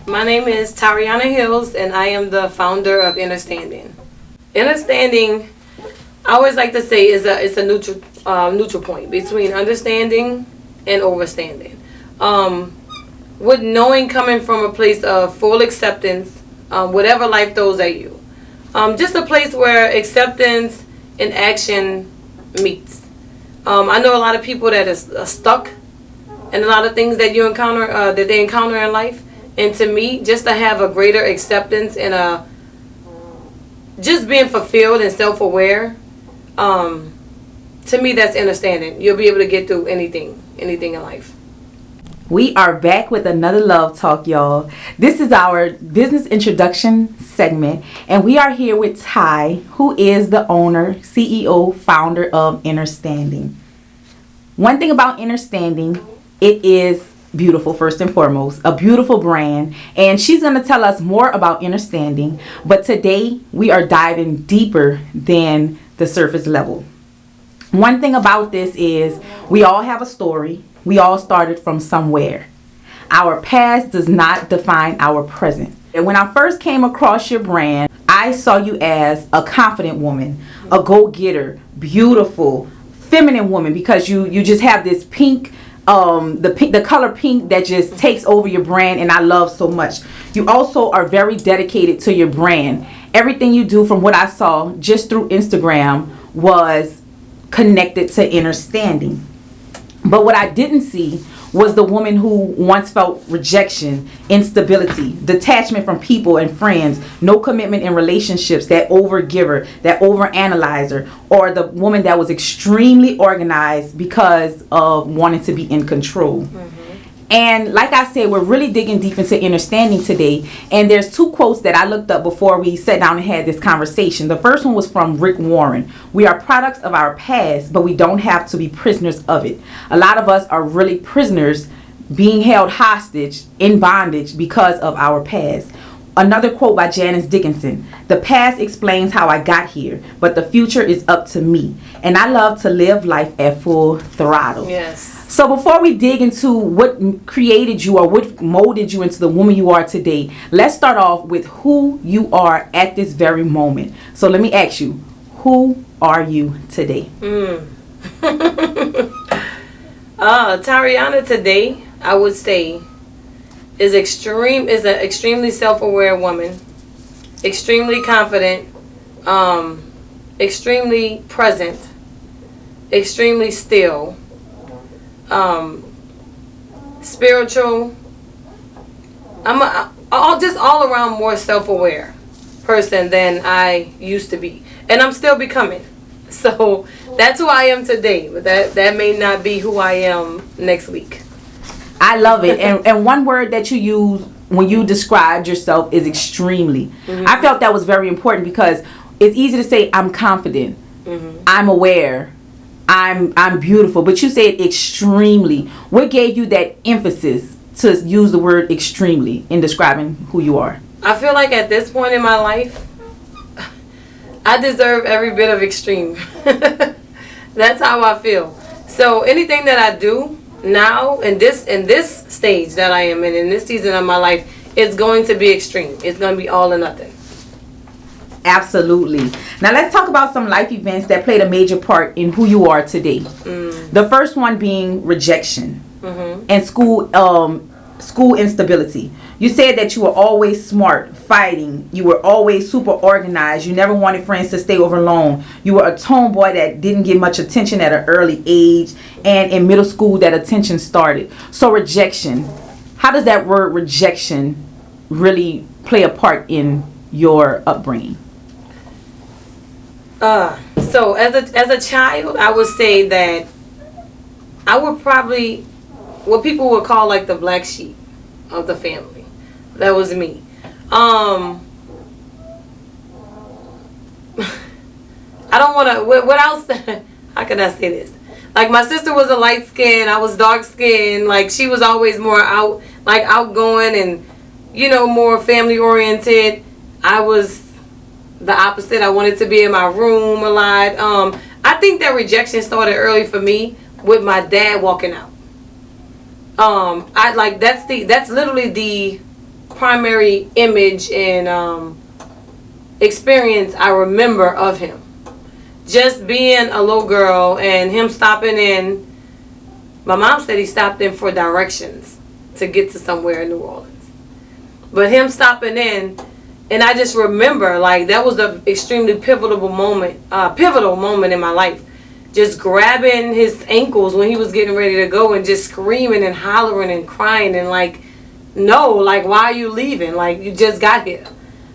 My name is Tyriana Hills, and I am the founder of Understanding. Understanding, I always like to say, it's a neutral point between understanding and overstanding. With knowing coming from a place of full acceptance, whatever life throws at you. Just a place where acceptance and action meets. I know a lot of people that is stuck in a lot of things that you encounter, that they encounter in life. And to me, just to have a greater acceptance and just being fulfilled and self-aware, to me that's understanding. You'll be able to get through anything in life. We are back with another Love Talk, y'all. This is our business introduction segment, and we are here with Ty, who is the owner, CEO, founder of Understanding. One thing about Understanding, it is beautiful, first and foremost, a beautiful brand, and she's going to tell us more about Understanding, but today we are diving deeper than the surface level. One thing about this is we all have a story. We all started from somewhere. Our past does not define our present. And when I first came across your brand, I saw you as a confident woman, a go-getter, beautiful, feminine woman, because you just have this pink, the color pink that just takes over your brand, and I love so much. You also are very dedicated to your brand. Everything you do, from what I saw just through Instagram, was connected to Understanding. But what I didn't see was the woman who once felt rejection, instability, detachment from people and friends, no commitment in relationships, that overgiver, that overanalyzer, or the woman that was extremely organized because of wanting to be in control. Mm-hmm. And like I said, we're really digging deep into Understanding today. And there's two quotes that I looked up before we sat down and had this conversation. The first one was from Rick Warren. We are products of our past, but we don't have to be prisoners of it. A lot of us are really prisoners, being held hostage in bondage because of our past. Another quote by Janice Dickinson: the past explains how I got here, but the future is up to me. And I love to live life at full throttle. Yes. So before we dig into what created you or what molded you into the woman you are today, let's start off with who you are at this very moment. So let me ask you, who are you today? Tyriana today, I would say, is an extremely self-aware woman, extremely confident, extremely present, extremely still, spiritual. I'm all around more self-aware person than I used to be, and I'm still becoming. So that's who I am today, but that may not be who I am next week. I love it. And one word that you use when you described yourself is extremely. Mm-hmm. I felt that was very important, because it's easy to say I'm confident, mm-hmm. I'm aware, I'm beautiful, but you said extremely. What gave you that emphasis to use the word extremely in describing who you are? I feel like at this point in my life, I deserve every bit of extreme. That's how I feel. So anything that I do now in this stage that I am in this season of my life, it's going to be extreme. It's going to be all or nothing. Absolutely. Now let's talk about some life events that played a major part in who you are today. The first one being rejection, mm-hmm. and school instability. You said that you were always smart, fighting. You were always super organized. You never wanted friends to stay over long. You were a tomboy that didn't get much attention at an early age, and in middle school that attention started. So rejection. How does that word rejection really play a part in your upbringing? So as a child, I would say that I would probably, what people would call like the black sheep of the family. That was me. I don't want to, what else, how can I say this? Like, my sister was a light skin, I was dark skin. Like, she was always more outgoing and, more family oriented. I was the opposite. I wanted to be in my room a lot. I think that rejection started early for me with my dad walking out. That's literally primary image and experience I remember of him. Just being a little girl and him stopping in. My mom said he stopped in for directions to get to somewhere in New Orleans. But him stopping in, and I just remember, like, that was an extremely pivotal moment in my life. Just grabbing his ankles when he was getting ready to go and just screaming and hollering and crying and like, no, like, why are you leaving? Like, you just got here,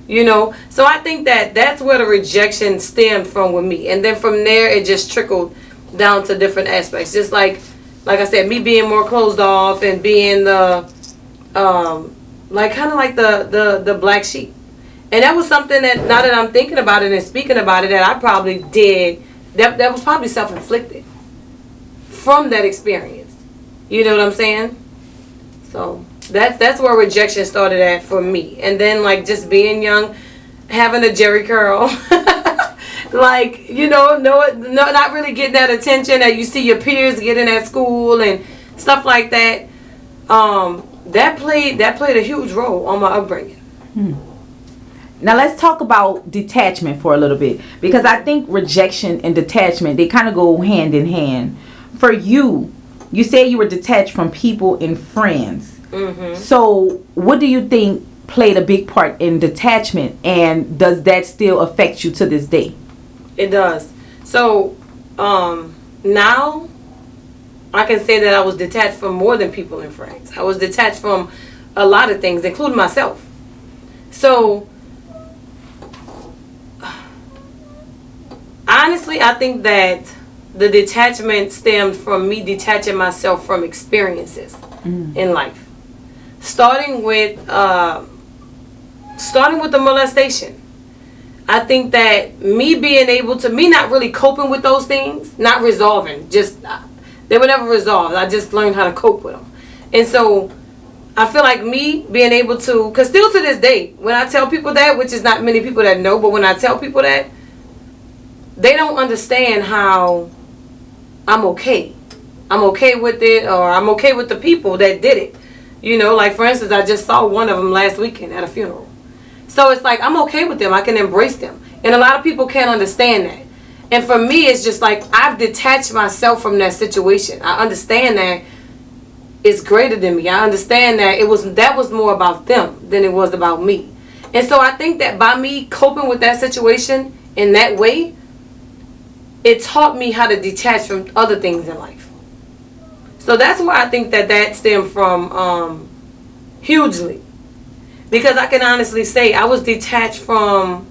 you know? So I think that that's where the rejection stemmed from with me. And then from there, it just trickled down to different aspects. Just like I said, me being more closed off and being the, like, kind of like the black sheep. And that was something that, now that I'm thinking about it and speaking about it, that I probably did, that was probably self-inflicted from that experience. You know what I'm saying? So that's where rejection started at for me. And then, like, just being young, having a Jerry curl, like, you know, not really getting that attention that you see your peers getting at school and stuff like that. That played a huge role on my upbringing. Now let's talk about detachment for a little bit, because I think rejection and detachment, they kind of go hand in hand. For you, you say you were detached from people and friends. Mm-hmm. So what do you think played a big part in detachment, and does that still affect you to this day? It does. So now I can say that I was detached from more than people and friends. I was detached from a lot of things, including myself. So honestly, I think that the detachment stemmed from me detaching myself from experiences in life. Starting with the molestation. I think that me not really coping with those things, not resolving, they were never resolved. I just learned how to cope with them. And so I feel like me being able to, because still to this day, when I tell people that, which is not many people that know, but when I tell people that, they don't understand how I'm okay. I'm okay with it, or I'm okay with the people that did it. You know, like, for instance, I just saw one of them last weekend at a funeral. So it's like, I'm okay with them. I can embrace them. And a lot of people can't understand that. And for me, it's just like, I've detached myself from that situation. I understand that it's greater than me. I understand that that was more about them than it was about me. And so I think that by me coping with that situation in that way, it taught me how to detach from other things in life. So that's where I think that stemmed from hugely. Because I can honestly say I was detached from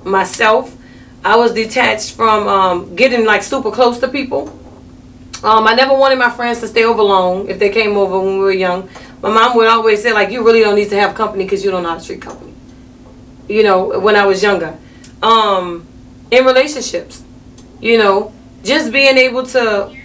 myself. I was detached from getting, like, super close to people. I never wanted my friends to stay over long if they came over when we were young. My mom would always say, like, you really don't need to have company because you don't know how to treat company. You know, when I was younger. In relationships, you know, just being able to,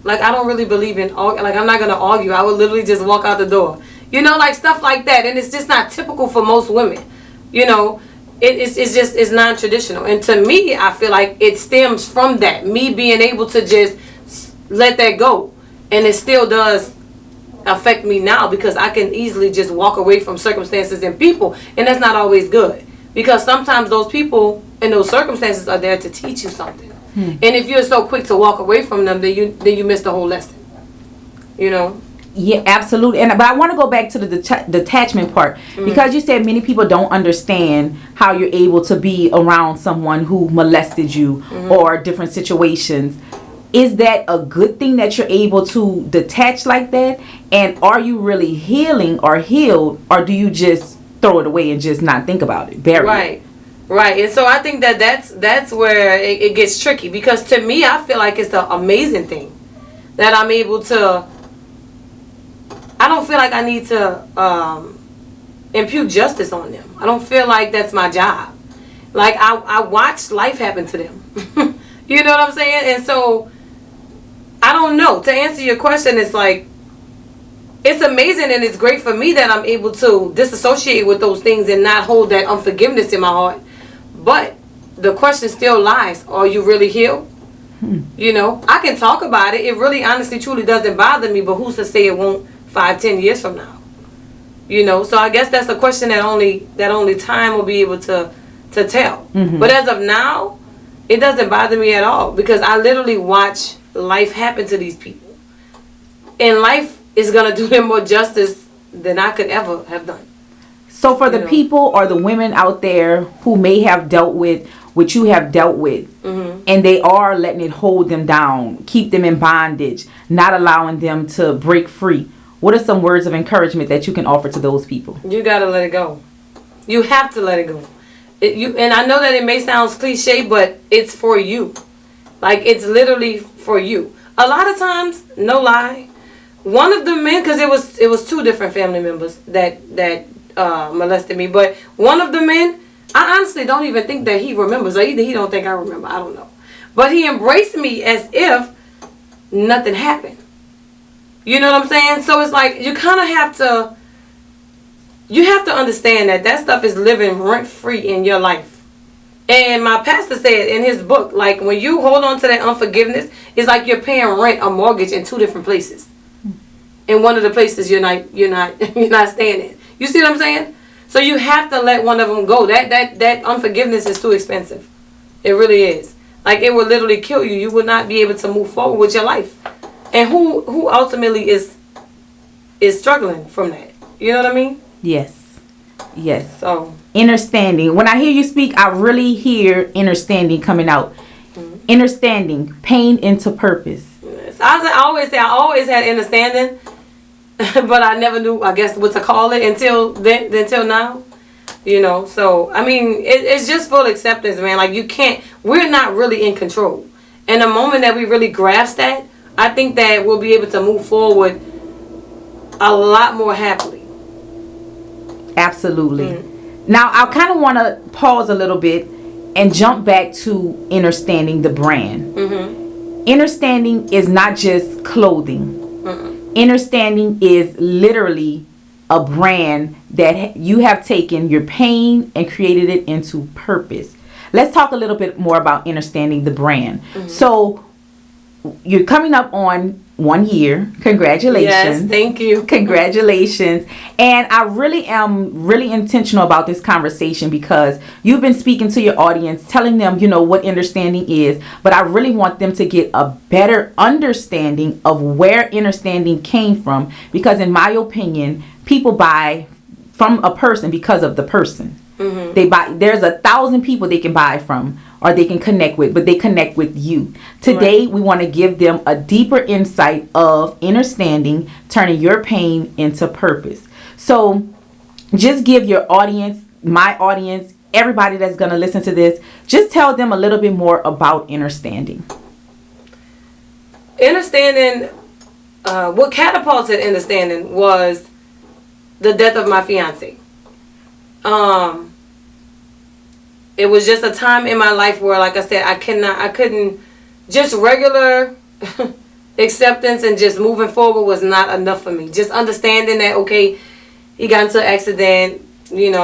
like, I don't really believe in, like, I'm not going to argue. I would literally just walk out the door. You know, like, stuff like that. And it's just not typical for most women. You know, it's non-traditional. And to me, I feel like it stems from that. Me being able to just let that go. And it still does affect me now, because I can easily just walk away from circumstances and people. And that's not always good. Because sometimes those people and those circumstances are there to teach you something. And if you're so quick to walk away from them, then you miss the whole lesson. You know? Yeah, absolutely. But I want to go back to the detachment part, because you said many people don't understand how you're able to be around someone who molested you or different situations. Is that a good thing that you're able to detach like that? And are you really healing or healed, or do you just throw it away and just not think about it, bury it? Right. And so I think that's where it gets tricky, because to me, I feel like it's an amazing thing that I'm able to. I don't feel like I need to impute justice on them. I don't feel like that's my job. Like, I watch life happen to them. You know what I'm saying? And so I don't know. To answer your question, it's like, it's amazing and it's great for me that I'm able to disassociate with those things and not hold that unforgiveness in my heart. But the question still lies. Are you really healed? You know, I can talk about it. It really, honestly, truly doesn't bother me. But who's to say it won't 5-10 years from now? You know, so I guess that's a question that only time will be able to tell. Mm-hmm. But as of now, it doesn't bother me at all, because I literally watch life happen to these people, and life is gonna do them more justice than I could ever have done. So for the people or the women out there who may have dealt with what you have dealt with, mm-hmm. and they are letting it hold them down, keep them in bondage, not allowing them to break free, what are some words of encouragement that you can offer to those people? You gotta let it go. You have to let it go. And I know that it may sound cliche, but it's for you. Like, it's literally for you. A lot of times, no lie, one of the men, because it was two different family members that molested me, but one of the men, I honestly don't even think that he remembers, or either he don't think I remember. I don't know. But he embraced me as if nothing happened. You know what I'm saying? So it's like, you kind of have to understand that stuff is living rent-free in your life. And my pastor said in his book, like, when you hold on to that unforgiveness, it's like you're paying rent or mortgage in two different places. In one of the places you're not staying in. You see what I'm saying? So you have to let one of them go. That unforgiveness is too expensive. It really is. Like, it will literally kill you. You will not be able to move forward with your life. And who ultimately is struggling from that? You know what I mean? Yes. So, understanding. When I hear you speak, I really hear understanding coming out. Mm-hmm. Understanding, pain into purpose. Yes. I always say I always had understanding, but I never knew, I guess, what to call it until now. You know, so I mean, it's just full acceptance, man. Like, we're not really in control. And the moment that we really grasp that, I think that we'll be able to move forward a lot more happily. Absolutely. Now, I kind of want to pause a little bit and jump back to understanding the brand. Mm-hmm. Understanding is not just clothing. Mm-mm. Understanding is literally a brand that you have taken your pain and created it into purpose. Let's talk a little bit more about understanding the brand. Mm-hmm. So, you're coming up on 1 year. Congratulations. Yes, thank you. Congratulations. And I really am really intentional about this conversation because you've been speaking to your audience, telling them, what understanding is. But I really want them to get a better understanding of where understanding came from. Because in my opinion, people buy from a person because of the person. Mm-hmm. There's 1,000 people they can buy from or they can connect with, but they connect with you. Today, right. We want to give them a deeper insight of understanding, turning your pain into purpose. So just give your audience, my audience, everybody that's going to listen to this, just tell them a little bit more about understanding. Understanding, what catapulted understanding was the death of my fiance. It was just a time in my life where, like I said, I couldn't, just regular acceptance and just moving forward was not enough for me. Just understanding that, okay, he got into an accident,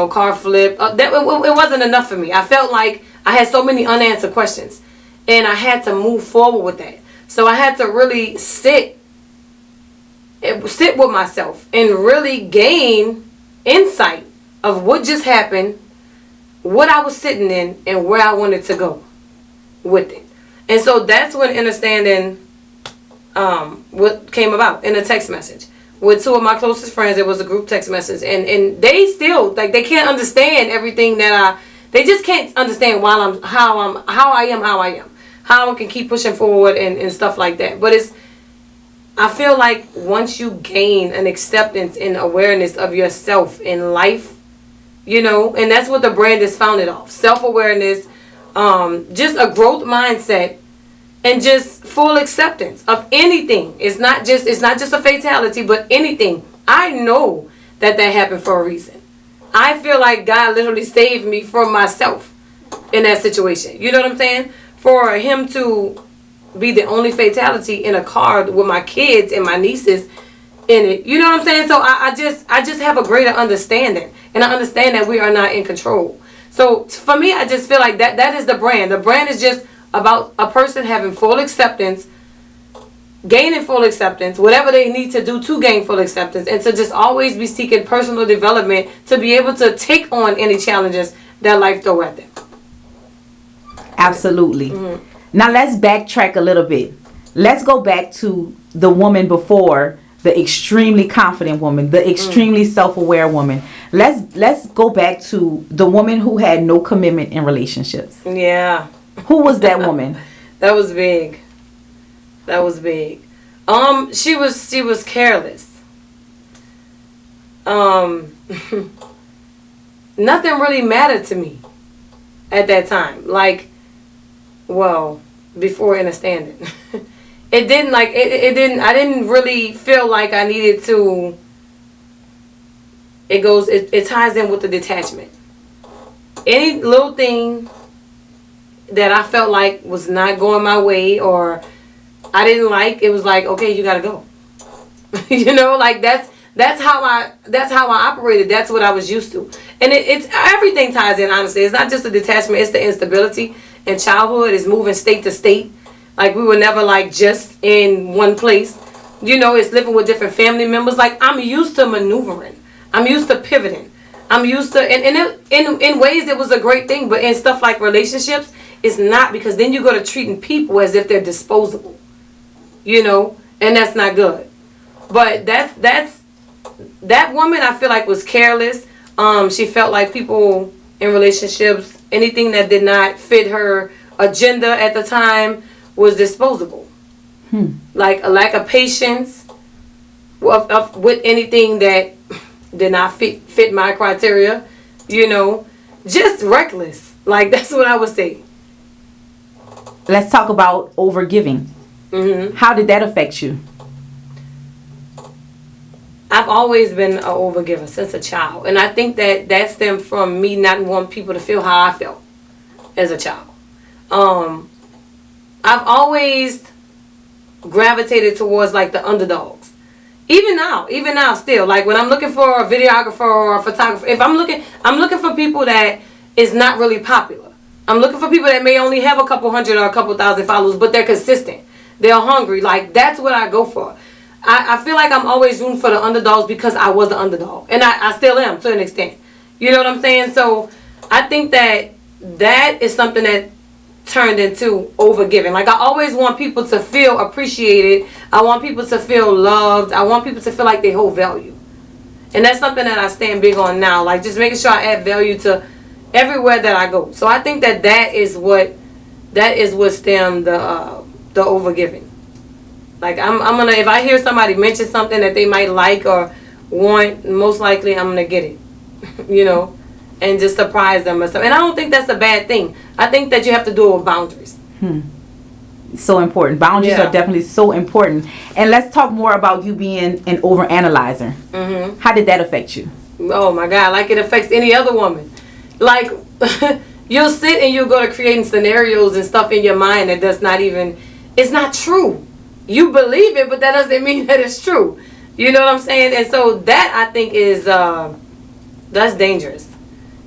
car flip. It wasn't enough for me. I felt like I had so many unanswered questions, and I had to move forward with that. So I had to really sit with myself and really gain insight of what just happened, what I was sitting in, and where I wanted to go with it. And so that's when understanding what came about in a text message. With two of my closest friends, it was a group text message. And they still, like, they can't understand everything they just can't understand how I am. How I can keep pushing forward and stuff like that. But I feel like once you gain an acceptance and awareness of yourself in life, and that's what the brand is founded off. Self-awareness, just a growth mindset, and just full acceptance of anything. It's not just a fatality, but anything. I know that happened for a reason. I feel like God literally saved me from myself in that situation. You know what I'm saying? For him to be the only fatality in a car with my kids and my nieces in it. You know what I'm saying? So I just have a greater understanding. And I understand that we are not in control. So for me, I just feel like that is the brand. The brand is just about a person having full acceptance gaining full acceptance, whatever they need to do to gain full acceptance, and to just always be seeking personal development to be able to take on any challenges that life throw at them. Absolutely. Now let's backtrack a little bit. Let's go back to the woman before, the extremely confident woman, the extremely self-aware woman. Let's go back to the woman who had no commitment in relationships. Yeah. Who was that woman? That was big. That was big. She was careless. Nothing really mattered to me at that time. Like, well, before understanding. It didn't like it didn't I didn't really feel like I needed to. It ties in with the detachment. Any little thing that I felt like was not going my way or I didn't like, it was like, okay, you gotta go. You know, like that's how I operated. That's what I was used to. And it's everything ties in, honestly. It's not just the detachment, it's the instability. In childhood, it's moving state to state. Like, we were never like just in one place. You know, it's living with different family members. Like, I'm used to maneuvering. I'm used to pivoting. I'm used to, and in ways it was a great thing, but in stuff like relationships, it's not, because then you go to treating people as if they're disposable. You know, and that's not good. But that woman, I feel like, was careless. She felt like people in relationships, anything that did not fit her agenda at the time, was disposable. Like a lack of patience with anything that did not fit my criteria. You know, just reckless. Like, that's what I would say. Let's talk about overgiving. How did that affect you? I've always been an overgiver since a child. And I think that stemmed from me not wanting people to feel how I felt as a child. I've always gravitated towards like the underdogs. Even now still. Like, when I'm looking for a videographer or a photographer, if I'm looking for people that is not really popular. I'm looking for people that may only have a couple hundred or a couple thousand followers, but they're consistent. They're hungry. Like, that's what I go for. I feel like I'm always rooting for the underdogs because I was the underdog. And I still am, to an extent. You know what I'm saying? So I think that is something that turned into overgiving. Like, I always want people to feel appreciated. I want people to feel loved. I want people to feel like they hold value. And that's something that I stand big on now. Like, just making sure I add value to everywhere that I go. So I think that is what stemmed the overgiving. Like, I'm gonna, if I hear somebody mention something that they might like or want, most likely I'm gonna get it. You know, and just surprise them or something. And I don't think that's a bad thing. I think that you have to do it with boundaries. So important. Boundaries are definitely so important. And let's talk more about you being an overanalyzer. How did that affect you? Oh my God, like it affects any other woman. Like, you'll sit and you'll go to creating scenarios and stuff in your mind that does not even, it's not true. You believe it, but that doesn't mean that it's true. You know what I'm saying? And so that, I think, is that's dangerous.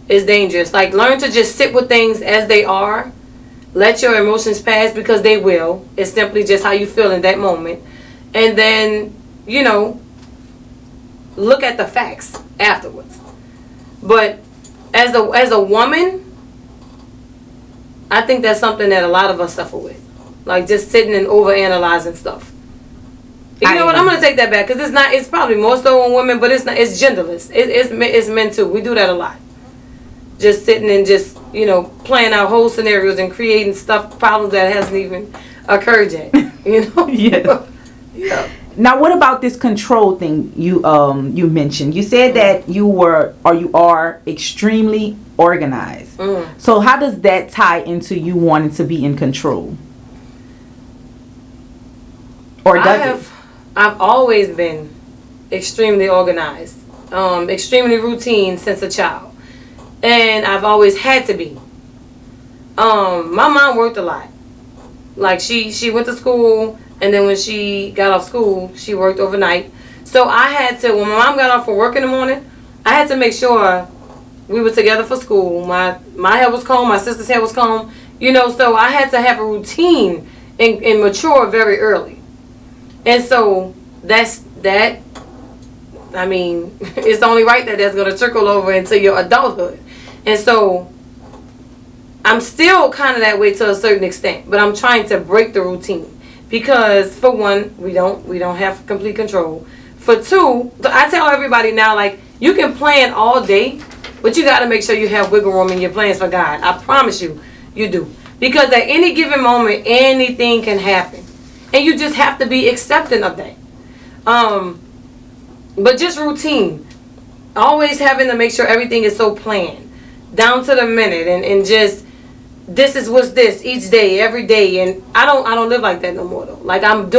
It's dangerous. Like, learn to just sit with things as they are. Let your emotions pass, because they will. It's simply just how you feel in that moment. And then, you know, look at the facts afterwards. But as a woman, I think that's something that a lot of us suffer with. Like, just sitting and overanalyzing stuff. You know what? I'm gonna take that back, because it's probably more so on women, but it's not. It's genderless. It's men too. We do that a lot. Just sitting and just, you know, playing out whole scenarios and creating problems that hasn't even occurred yet. You know? Yeah. Now, what about this control thing you mentioned? You said that you are extremely organized. So how does that tie into you wanting to be in control? Or does it? I've always been extremely organized, extremely routine since a child, and I've always had to be. My mom worked a lot. Like, she went to school, and then when she got off school, she worked overnight. So I had to, when my mom got off for work in the morning, I had to make sure we were together for school. My hair was combed, my sister's hair was combed, you know. So I had to have a routine and mature very early. And so that. I mean, it's only right that that's going to trickle over into your adulthood. And so I'm still kind of that way to a certain extent, but I'm trying to break the routine because, for one, we don't have complete control. For two, I tell everybody now, like, you can plan all day, but you got to make sure you have wiggle room in your plans for God. I promise you, you do. Because at any given moment, anything can happen. And you just have to be accepting of that. But just routine. Always having to make sure everything is so planned. Down to the minute. And just, this is what's this each day, every day. And I don't live like that no more though. Like I'm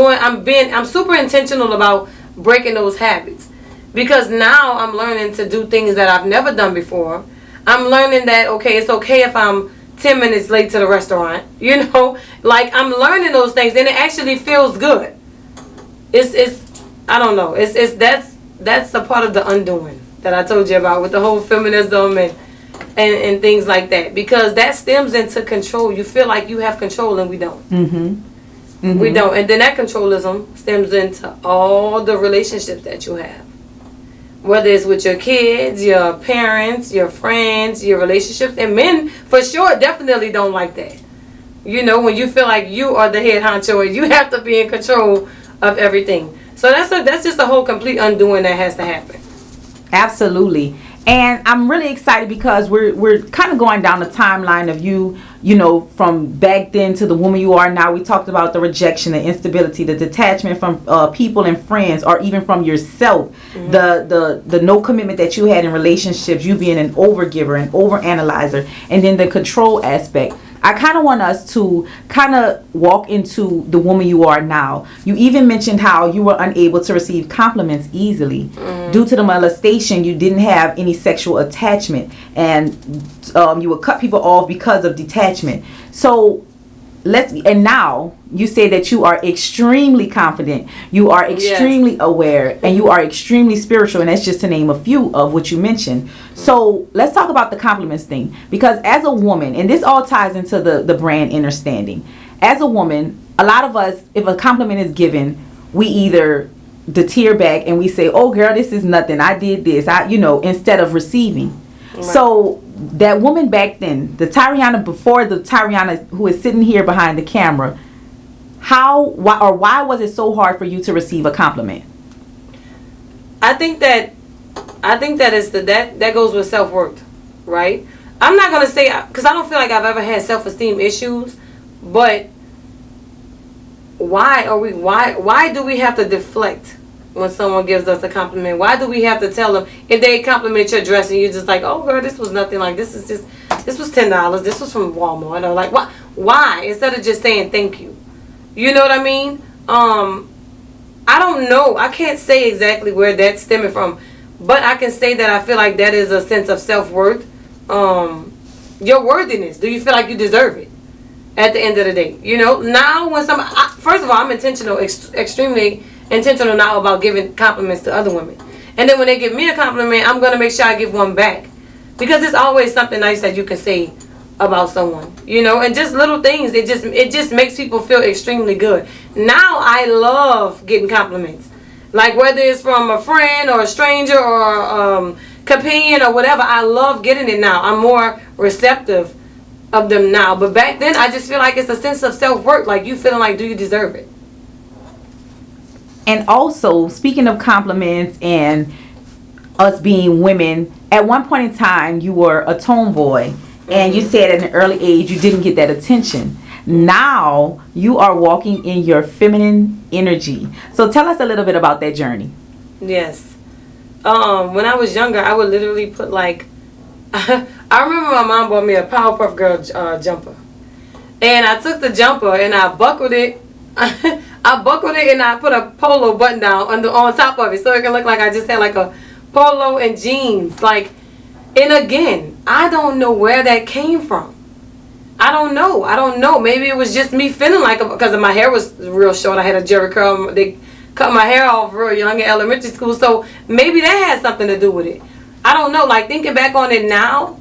super intentional about breaking those habits. Because now I'm learning to do things that I've never done before. I'm learning that, okay, it's okay if I'm 10 minutes late to the restaurant. You know? Like I'm learning those things and it actually feels good. It's I don't know. That's a part of the undoing that I told you about with the whole feminism and things like that. Because that stems into control. You feel like you have control and we don't. We don't. And then that controlism stems into all the relationships that you have. Whether it's with your kids, your parents, your friends, your relationships. And men, for sure, definitely don't like that. You know, when you feel like you are the head honcho and you have to be in control of everything. So that's just a whole complete undoing that has to happen. Absolutely. And I'm really excited because we're kind of going down the timeline of you know, from back then to the woman you are now. We talked about the rejection, the instability, the detachment from people and friends, or even from yourself. The no commitment that you had in relationships, you being an overgiver, an overanalyzer, and then the control aspect. I kind of want us to kind of walk into the woman you are now. You even mentioned how you were unable to receive compliments easily. Due to the molestation, you didn't have any sexual attachment, and you would cut people off because of detachment. So and now you say that you are extremely confident, you are extremely aware, and you are extremely spiritual, and that's just to name a few of what you mentioned. So let's talk about the compliments thing, because as a woman, and this all ties into the brand Understanding. As a woman, a lot of us, if a compliment is given, we either deter back and we say, oh girl, this is nothing, I did this, instead of receiving. Right. So that woman back then, the Tyriana before the Tyriana who is sitting here behind the camera, why was it so hard for you to receive a compliment? I think that is that goes with self-worth, right? I'm not gonna say, because I don't feel like I've ever had self-esteem issues, but why do we have to deflect when someone gives us a compliment? Why do we have to tell them if they compliment your dress and you're just like, oh girl, this was nothing, like this was $10, this was from Walmart, or like why instead of just saying thank you? You know what I mean? I don't know. I can't say exactly where that's stemming from, but I can say that I feel like that is a sense of self-worth. Your worthiness. Do you feel like you deserve it at the end of the day? You know, now when first of all, I'm intentional, extremely intentional now about giving compliments to other women. And then when they give me a compliment, I'm going to make sure I give one back. Because there's always something nice that you can say about someone, you know, and just little things. It just makes people feel extremely good. Now I love getting compliments. Like whether it's from a friend or a stranger or companion or whatever, I love getting it now. I'm more receptive of them now. But back then, I just feel like it's a sense of self-worth. Like you feeling like, do you deserve it? And also, speaking of compliments and us being women, at one point in time, you were a tomboy. And you said at an early age, you didn't get that attention. Now, you are walking in your feminine energy. So tell us a little bit about that journey. Yes. When I was younger, I would literally put like... I remember my mom bought me a Powerpuff Girl jumper. And I took the jumper and I buckled it. I buckled it and I put a polo button down on top of it. So it can look like I just had like a polo and jeans. Like, and again, I don't know where that came from. I don't know. Maybe it was just me feeling like, because my hair was real short. I had a jerry curl. They cut my hair off real young in elementary school. So maybe that had something to do with it. I don't know. Like thinking back on it now,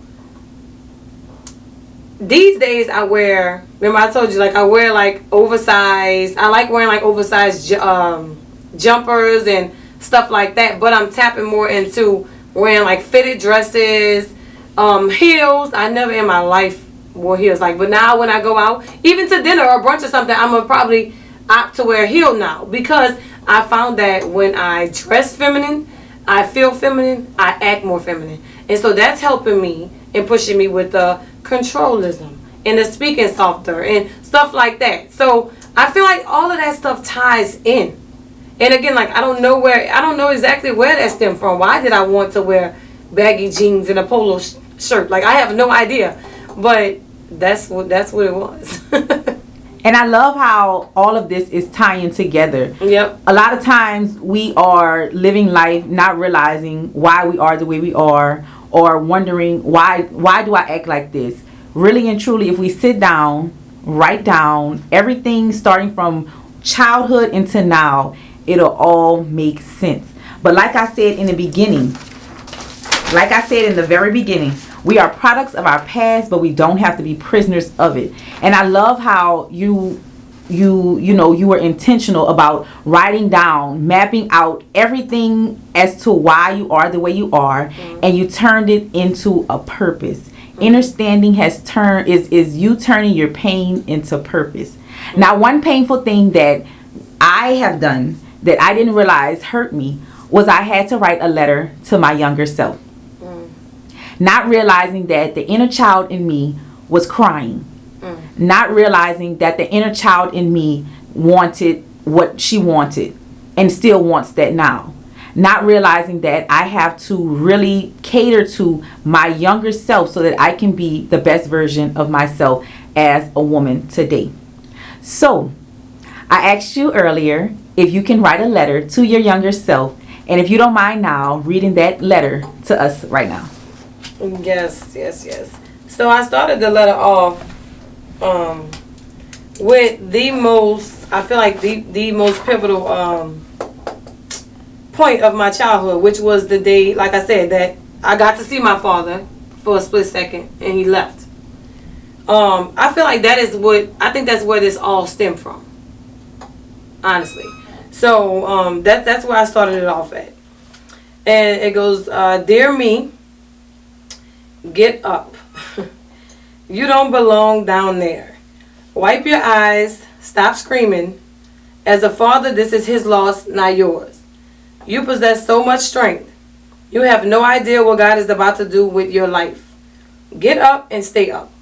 these days I wear, remember I told you, like I wear like oversized, I like wearing like oversized jumpers and stuff like that, but I'm tapping more into wearing like fitted dresses, heels. I never in my life wore heels, like, but now when I go out, even to dinner or brunch or something, I'm gonna probably opt to wear a heel now, because I found that when I dress feminine, I feel feminine, I act more feminine. And so that's helping me and pushing me with the controlism and the speaking softer and stuff like that. So I feel like all of that stuff ties in. And again, like I don't know exactly where that stemmed from. Why did I want to wear baggy jeans and a polo shirt? Like I have no idea. But that's what it was. And I love how all of this is tying together. Yep. A lot of times we are living life not realizing why we are the way we are, or wondering why do I act like this. Really and truly, if we sit down, write down everything starting from childhood into now, it'll all make sense. But like I said in the very beginning, we are products of our past, but we don't have to be prisoners of it. And I love how you were intentional about writing down, mapping out everything as to why you are the way you are, and you turned it into a purpose. Understanding is you turning your pain into purpose. Now, one painful thing that I have done that I didn't realize hurt me was I had to write a letter to my younger self. Not realizing that the inner child in me was crying. Not realizing that the inner child in me wanted what she wanted and still wants that now. Not realizing that I have to really cater to my younger self so that I can be the best version of myself as a woman today. So, I asked you earlier if you can write a letter to your younger self, and if you don't mind now reading that letter to us right now. Yes. So I started the letter off with the most pivotal point of my childhood, which was the day, like I said, that I got to see my father for a split second and he left. I feel like that's where this all stemmed from, honestly. So that's where I started it off at. And it goes, "Dear me, get up. You don't belong down there. Wipe your eyes. Stop screaming. As a father, this is his loss, not yours. You possess so much strength. You have no idea what God is about to do with your life. Get up and stay up.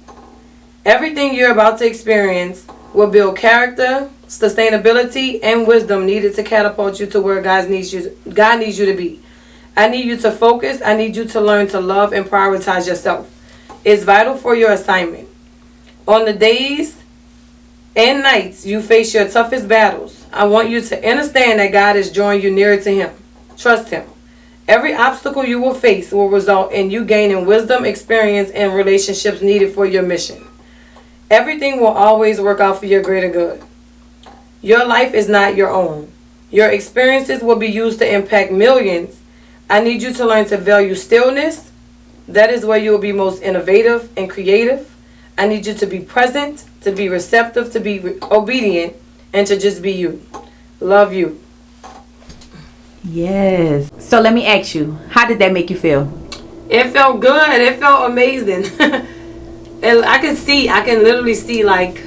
Everything you're about to experience will build character, sustainability, and wisdom needed to catapult you to where God needs you to be. I need you to focus. I need you to learn to love and prioritize yourself. It's vital for your assignment. On the days and nights you face your toughest battles, I want you to understand that God is drawing you nearer to Him. Trust Him. Every obstacle you will face will result in you gaining wisdom, experience, and relationships needed for your mission. Everything will always work out for your greater good. Your life is not your own. Your experiences will be used to impact millions. I need you to learn to value stillness. That is where you will be most innovative and creative. I need you to be present, to be receptive, to be obedient, and to just be you. Love you." Yes. So let me ask you, how did that make you feel? It felt good. It felt amazing. And I can literally see like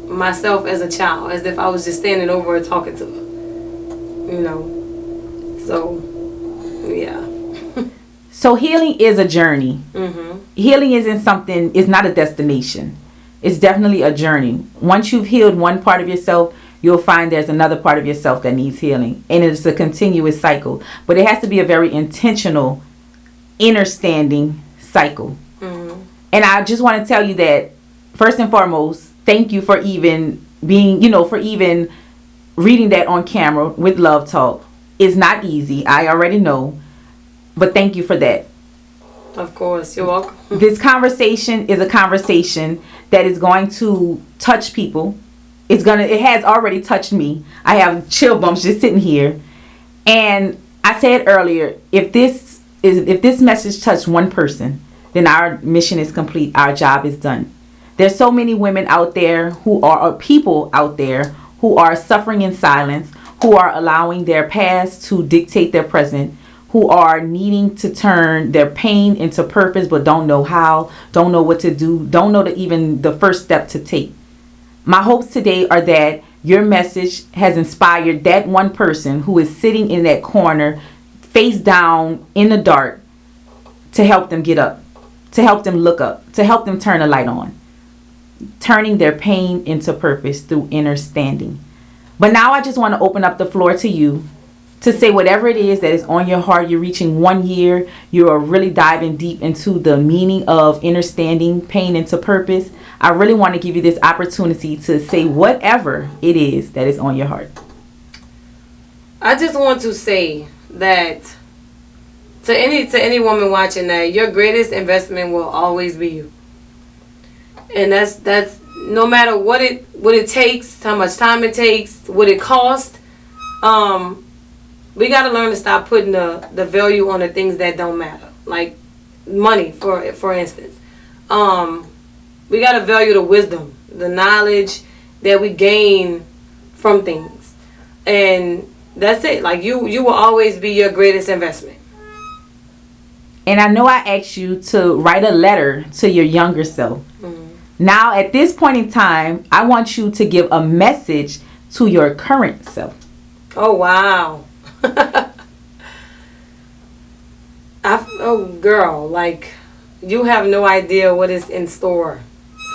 myself as a child, as if I was just standing over her talking to her. So, yeah. So healing is a journey. Healing is not a destination. It's definitely a journey. Once you've healed one part of yourself, you'll find there's another part of yourself that needs healing. And it's a continuous cycle. But it has to be a very intentional, understanding cycle. And I just want to tell you that, first and foremost, thank you for even being, for even reading that on camera with Love Talk. It's not easy. I already know. But thank you for that. Of course. You're welcome. This conversation is a conversation that is going to touch people. It has already touched me. I have chill bumps just sitting here. And I said earlier, if this message touched one person, then our mission is complete. Our job is done. There's so many women out there or people out there who are suffering in silence, who are allowing their past to dictate their present, who are needing to turn their pain into purpose but don't know how, don't know what to do, don't know even the first step to take. My hopes today are that your message has inspired that one person who is sitting in that corner, face down in the dark, to help them get up, to help them look up, to help them turn a light on, turning their pain into purpose through inner standing. But now I just want to open up the floor to you to say whatever it is that is on your heart. You're reaching 1 year. You are really diving deep into the meaning of understanding pain into purpose. I really want to give you this opportunity to say whatever it is that is on your heart. I just want to say that to any woman watching, that your greatest investment will always be you. And that's no matter what it takes, how much time it takes, what it costs. We got to learn to stop putting the value on the things that don't matter, like money, for instance. We got to value the wisdom, the knowledge that we gain from things, and that's it. Like you will always be your greatest investment. And I know I asked you to write a letter to your younger self. Mm-hmm. Now, at this point in time, I want you to give a message to your current self. Oh, wow. Oh, girl, like, you have no idea what is in store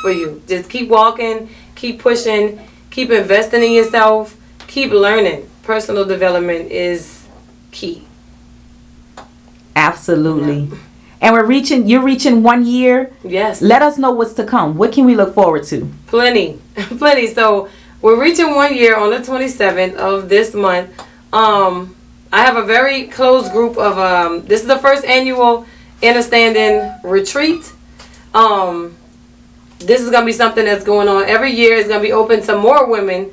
for you. Just keep walking, keep pushing, keep investing in yourself, keep learning. Personal development is key. Absolutely. Yeah. And you're reaching 1 year. Yes. Let us know what's to come. What can we look forward to? Plenty. So we're reaching 1 year on the 27th of this month. I have a very close group of, this is the first annual Understanding retreat. This is going to be something that's going on every year. It's going to be open to more women,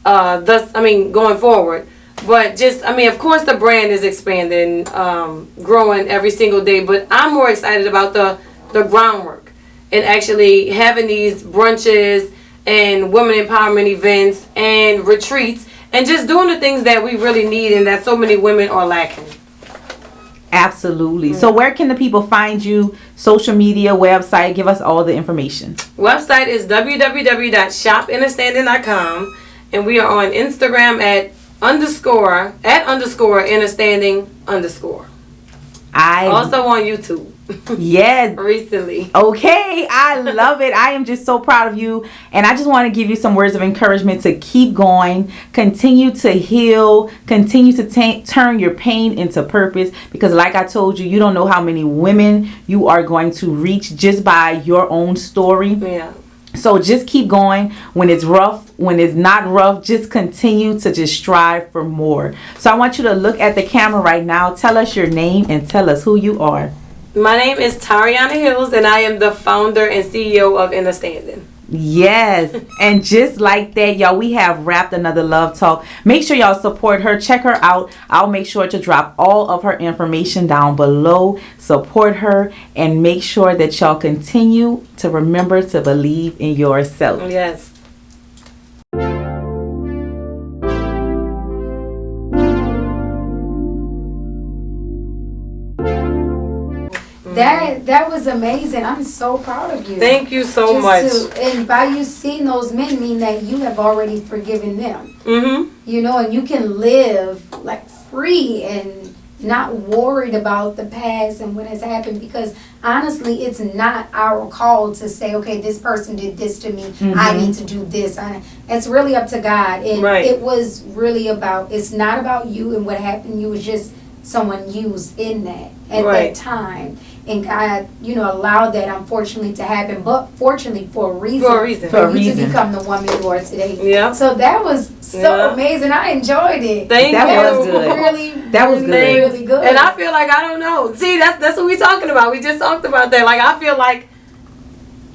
going forward. But of course the brand is expanding, growing every single day. But I'm more excited about the groundwork and actually having these brunches and women empowerment events and retreats and just doing the things that we really need and that so many women are lacking. Absolutely. So where can the people find you? Social media, website, give us all the information. Website is www.shopunderstanding.com, and we are on Instagram at _understanding_. I also on YouTube. Yes. Recently. Okay. I love it. I am just so proud of you. And I just want to give you some words of encouragement to keep going, continue to heal, continue to turn your pain into purpose. Because like I told you, you don't know how many women you are going to reach just by your own story. Yeah. So just keep going. When it's rough, when it's not rough, just continue to just strive for more. So I want you to look at the camera right now. Tell us your name and tell us who you are. My name is Tyriana Hills, and I am the founder and CEO of Understanding. Yes. And just like that, y'all, we have wrapped another Love Talk. Make sure y'all support her. Check her out. I'll make sure to drop all of her information down below. Support her and make sure that y'all continue to remember to believe in yourself. Yes. That was amazing. I'm so proud of you. Thank you so much. And by you seeing those men mean that you have already forgiven them. Mm-hmm. You know, and you can live like free and not worried about the past and what has happened, because honestly, it's not our call to say, okay, this person did this to me. Mm-hmm. I need to do this. It's really up to God. And It was really it's not about you and what happened. You was just someone used in that at that time. And God, allowed that, unfortunately, to happen, but fortunately for a reason. For a reason. For you to become the woman you are today. Yeah. So that was so amazing. I enjoyed it. Thank you. That was good. That was really good. And I feel like, I don't know. See, that's what we're talking about. We just talked about that. Like, I feel like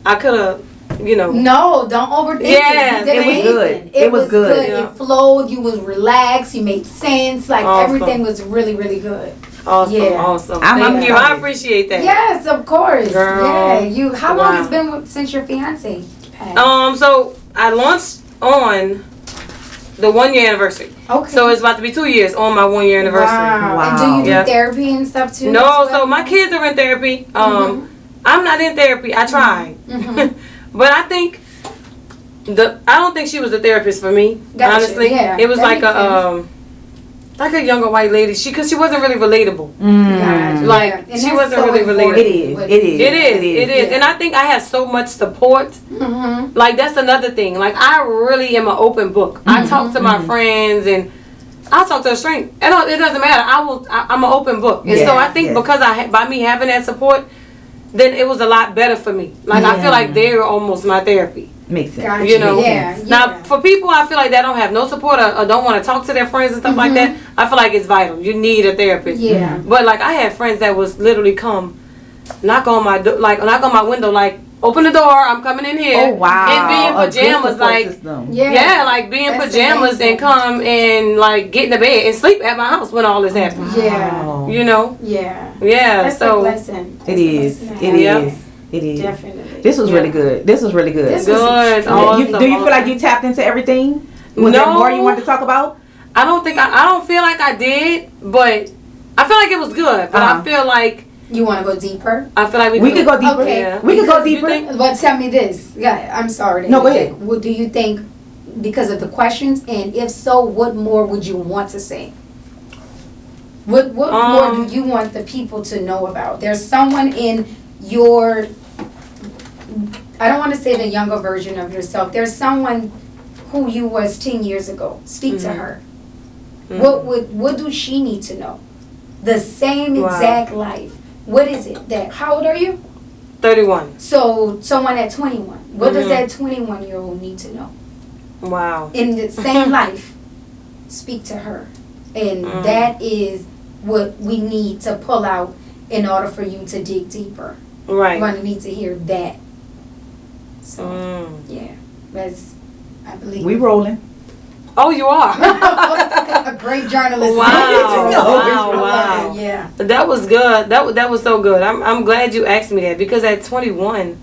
I could have, No, don't overthink it. Yeah, it was good. It was good. Yeah. It flowed. You was relaxed. You made sense. Like, everything was really, really good. Awesome, awesome. Thank you. I appreciate that. Yes, of course. Girl. Yeah. How long has it been since your fiance? passed? So I launched on the 1 year anniversary. Okay. So it's about to be 2 years on my 1 year anniversary. Wow. Wow. And do you do Yeah. therapy and stuff too? No, as well? so my kids are in therapy. Mhm. I'm not in therapy. I tried. Mhm. But I think I don't think she was a therapist for me. Gotcha, Honestly, yeah, it was that like makes like a younger white lady. Because she wasn't really relatable. Gotcha. Like, Yeah. And she that's wasn't so really important. related. It is. What- It is. It is, Yeah. and I think I have so much support. Mhm. Like that's another thing. Like I really am an open book. I talk to my friends and I'll talk to a stranger. It doesn't matter. I'm an open book, and so I think Yes. because by me having that support, then it was a lot better for me. Like I feel like they're almost my therapy. Makes sense. Gotcha. You know, Yeah. now for people I feel like that don't have no support or don't want to talk to their friends and stuff like that, I feel like it's vital. You need a therapist. Yeah. But like I had friends that was literally come knock on my window like open the door, I'm coming in here. Oh wow. And be in A good pajamas support like system. yeah, like be in That's pajamas amazing. and come and like get in the bed and sleep at my house when all this happens. Yeah. Wow. You know? Yeah. Yeah. That's a so blessing. It That's a is. blessing to It have. Yeah. is. It is. Definitely. This was really good. This was really good. This was good. Yeah, Awesome, do you feel like awesome. you tapped into everything? Was there No. more you wanted to talk about? I don't think I don't feel like I did, but I feel like it was good. But Uh-huh. I feel like You want to go deeper? We could go deeper. Okay. Yeah. We could go Because you deeper. But tell me this. Yeah, I'm sorry. to No, go interject. ahead. What do you think, because of the questions, and if so, what more would you want to say? What more do you want the people to know about? There's someone in your, I don't want to say the younger version of yourself. There's someone who you was 10 years ago. Speak to her. What do she need to know? The same Wow. exact life. What is it that, how old are you? 31. So someone at 21, what does Mhm. that 21-year-old need to know? Wow. In the same life, speak to her. And that is what we need to pull out in order for you to dig deeper. Right. You're going to need to hear that. So, Mm. yeah, that's, I believe. We rolling. Oh, you are. A great journalist. Wow. Wow, wow. Yeah. That was good. That was so good. I'm glad you asked me that because at 21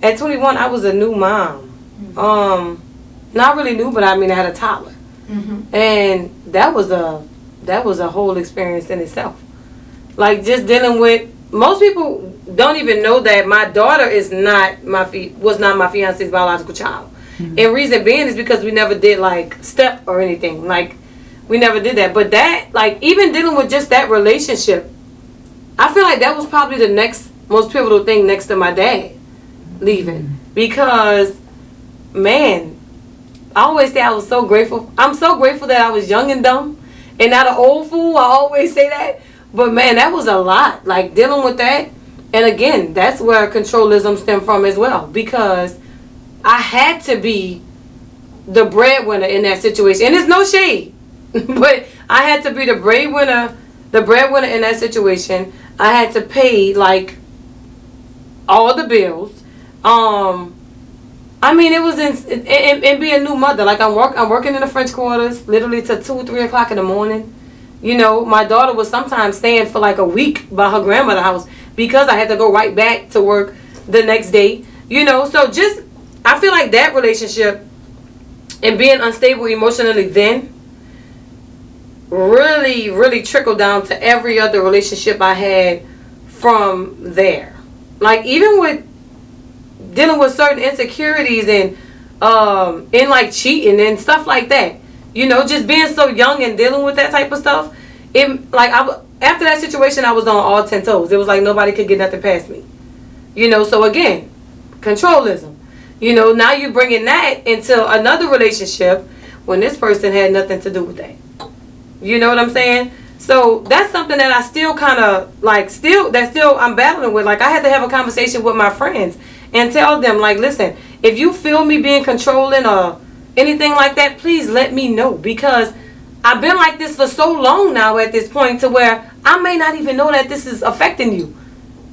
I was a new mom. Not really new, but I mean I had a toddler, Mm-hmm. and that was a whole experience in itself. Like just dealing with most people don't even know that my daughter was not my fiance's biological child. And reason being is because we never did like step or anything. Like we never did that. But that, like even dealing with just that relationship, I feel like that was probably the next most pivotal thing next to my dad leaving. Because man, I always say I was so grateful. I'm so grateful that I was young and dumb and not an old fool. I always say that. But man, that was a lot. Like dealing with that. And again, that's where controlism stemmed from as well. Because I had to be the breadwinner in that situation. And it's no shade. But I had to be the breadwinner in that situation. I had to pay like all the bills. I mean, it was and be a new mother. Like I'm working in the French quarters, literally till 2-3 o'clock in the morning. You know, my daughter was sometimes staying for like a week by her grandmother's house because I had to go right back to work the next day. You know, so just I feel like that relationship and being unstable emotionally then really, really trickled down to every other relationship I had from there. Like even with dealing with certain insecurities and like cheating and stuff like that. You know, just being so young and dealing with that type of stuff. It like after that situation I was on all 10 toes. It was like nobody could get nothing past me. You know, so again, controlism. You know, now you bringing that into another relationship when this person had nothing to do with that. You know what I'm saying? So that's something that I still kind of like I'm battling with. Like I had to have a conversation with my friends and tell them like, listen, if you feel me being controlling or anything like that, please let me know, because I've been like this for so long now at this point to where I may not even know that this is affecting you.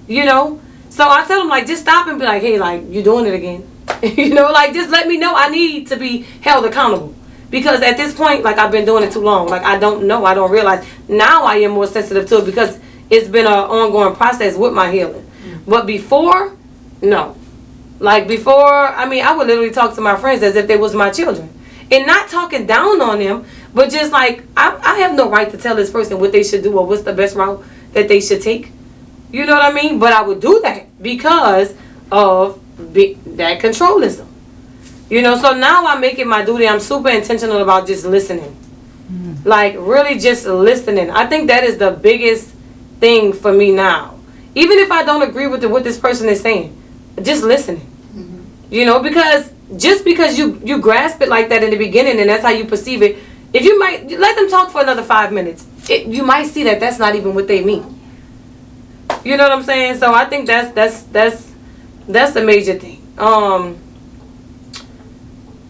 You know? So I tell them like, just stop and be like, hey, like you're doing it again. You know, like just let me know. I need to be held accountable. Because at this point, like I've been doing it too long. Like I don't know. I don't realize. Now I am more sensitive to it because it's been an ongoing process with my healing. But before, no. Like before, I mean, I would literally talk to my friends as if they was my children. And not talking down on them, but just like, I have no right to tell this person what they should do or what's the best route that they should take. You know what I mean? But I would do that because of that controlism. You know, so now I make it my duty. I'm super intentional about just listening. Like, really just listening. I think that is the biggest thing for me now. Even if I don't agree with what this person is saying, just listening. You know, because just because you grasp it like that in the beginning and that's how you perceive it, if you might let them talk for another 5 minutes, you might see that that's not even what they mean. You know what I'm saying? So I think that's a major thing.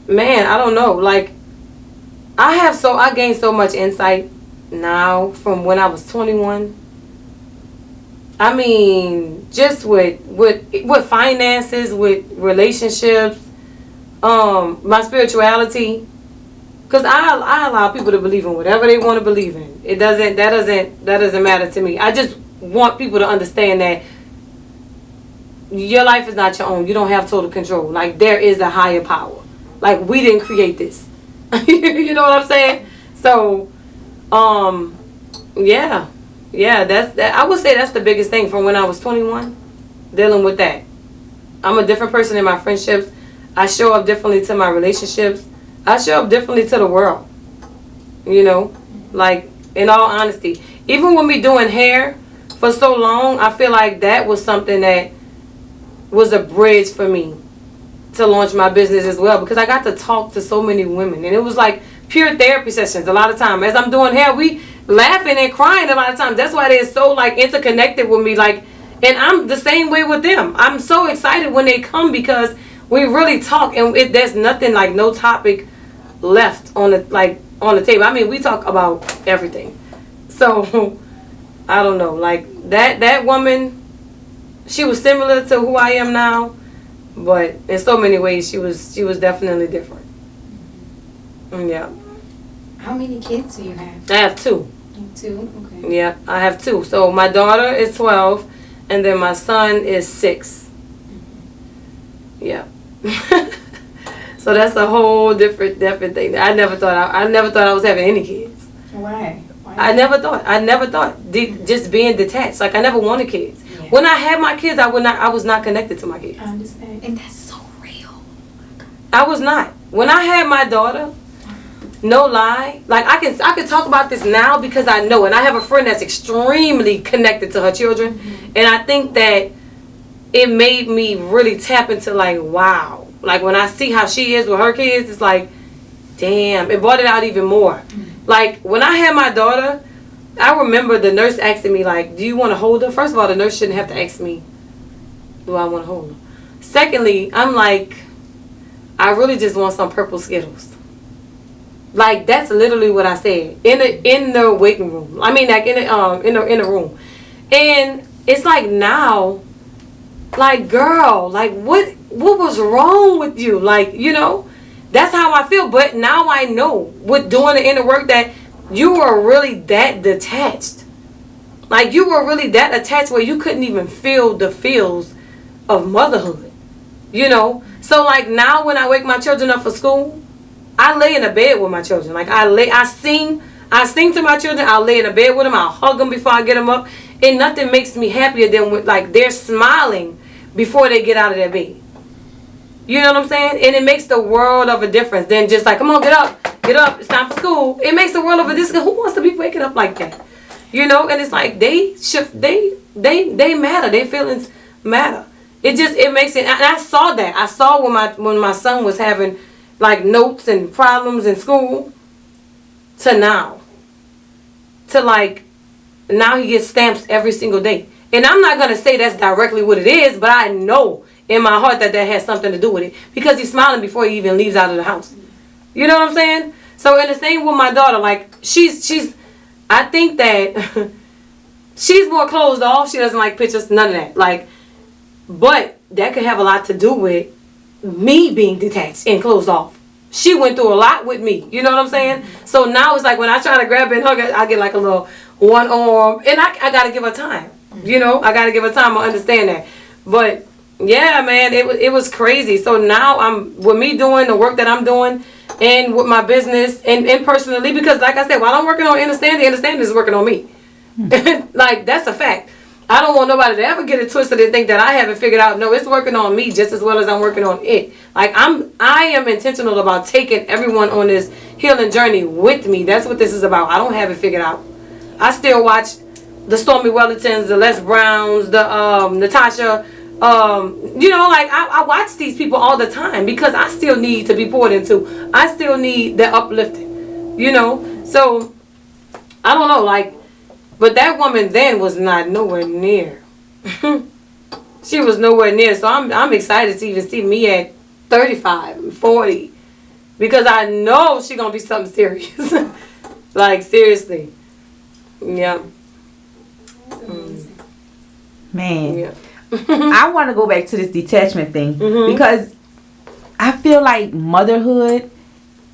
Man, I don't know. Like, I gained so much insight now from when I was 21. I mean, just with finances, with relationships, my spirituality. Cause I allow people to believe in whatever they want to believe in. That doesn't matter to me. I just want people to understand that your life is not your own. You don't have total control. Like, there is a higher power. Like, we didn't create this. You know what I'm saying? So, yeah, that's that. I would say that's the biggest thing from when I was 21, dealing with that. I'm a different person in my friendships. I show up differently to my relationships. I show up differently to the world. You know, like, in all honesty, even when we doing hair for so long, I feel like that was something that was a bridge for me to launch my business as well, because I got to talk to so many women, and it was like pure therapy sessions a lot of time. As I'm doing hair, we laughing and crying a lot of times. That's why they're so like interconnected with me, like, and I'm the same way with them. I'm so excited when they come because we really talk, and there's nothing, like, no topic left on the table. I mean, we talk about everything. So I don't know, like, that woman, she was similar to who I am now, but in so many ways she was definitely different. Yeah. How many kids do you have? I have 2. 2? Okay. Yeah, I have 2. So my daughter is 12, and then my son is 6. Yeah. So that's a whole different thing. I never thought I was having any kids. Why? I never thought just being detached. Like, I never wanted kids. Yeah. When I had my kids, I was not connected to my kids. I understand, and that's so real. I was not. When I had my daughter, no lie, like, I can talk about this now because I know, and I have a friend that's extremely connected to her children, and I think that it made me really tap into, like, wow. Like, when I see how she is with her kids, it's like, damn, it brought it out even more. Like, when I had my daughter, I remember the nurse asking me, like, do you want to hold her? First of all, the nurse shouldn't have to ask me, do I want to hold her? Secondly, I'm like, I really just want some purple Skittles. Like, that's literally what I said in the waiting room. I mean, like, in the room. And it's like, now, like, girl, like, what was wrong with you? Like, you know, that's how I feel. But now I know, with doing the inner work, that you were really that detached. Like, you were really that attached where you couldn't even feel the feels of motherhood. You know? So, like, now when I wake my children up for school, I lay in a bed with my children. Like, I sing to my children. I'll lay in a bed with them. I'll hug them before I get them up. And nothing makes me happier than when, like, they're smiling before they get out of their bed. You know what I'm saying? And it makes the world of a difference than just like, come on, get up, it's time for school. It makes the world of a difference. Who wants to be waking up like that? You know, and it's like they matter. Their feelings matter. It makes it, and I saw that. I saw when my son was having, like, notes and problems in school, to now. To, like, now he gets stamps every single day. And I'm not going to say that's directly what it is, but I know in my heart that has something to do with it. Because he's smiling before he even leaves out of the house. You know what I'm saying? So in the same with my daughter, like, she's I think that she's more closed off. She doesn't like pictures, none of that. Like, but that could have a lot to do with me being detached and closed off. She went through a lot with me. You know what I'm saying? So now it's like when I try to grab her and hug her, I get like a little one arm. And I got to give her time. You know, I got to give her time to understand that. But Yeah, man, it was crazy. So now with me doing the work that I'm doing, and with my business, and personally, because like I said, while I'm working on understanding is working on me. Like, that's a fact. I don't want nobody to ever get it twisted and think that I haven't figured out. No, it's working on me just as well as I'm working on it. Like, I am intentional about taking everyone on this healing journey with me. That's what this is about. I don't have it figured out. I still watch the Stormy Wellingtons, the Les Browns, the Natasha. Like, I watch these people all the time because I still need to be poured into. I still need the uplifting, So, I don't know, like, but that woman then was not nowhere near. She was nowhere near. So I'm excited to even see me at 35 and 40. Because I know she's going to be something serious. Like, seriously. Yeah. That's amazing. Man. Yeah. I want to go back to this detachment thing. Mm-hmm. Because I feel like motherhood,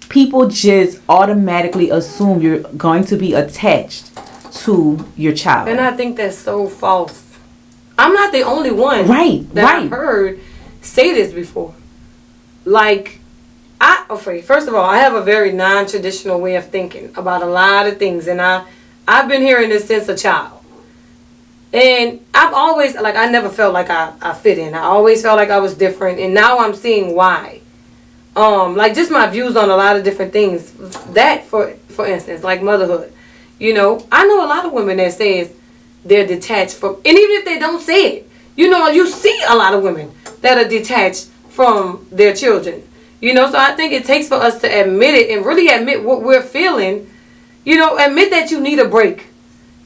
people just automatically assume you're going to be attached to your child. And I think that's so false. I'm not the only one that I've heard say this before. Like, first of all, I have a very non-traditional way of thinking about a lot of things. And I've been hearing this since a child. And I've always, like, I never felt like I fit in. I always felt like I was different. And now I'm seeing why. Like, just my views on a lot of different things. That, for instance, like motherhood. I know a lot of women that says they're detached from, and even if they don't say it, you see a lot of women that are detached from their children. So I think it takes for us to admit it and really admit what we're feeling. Admit that you need a break.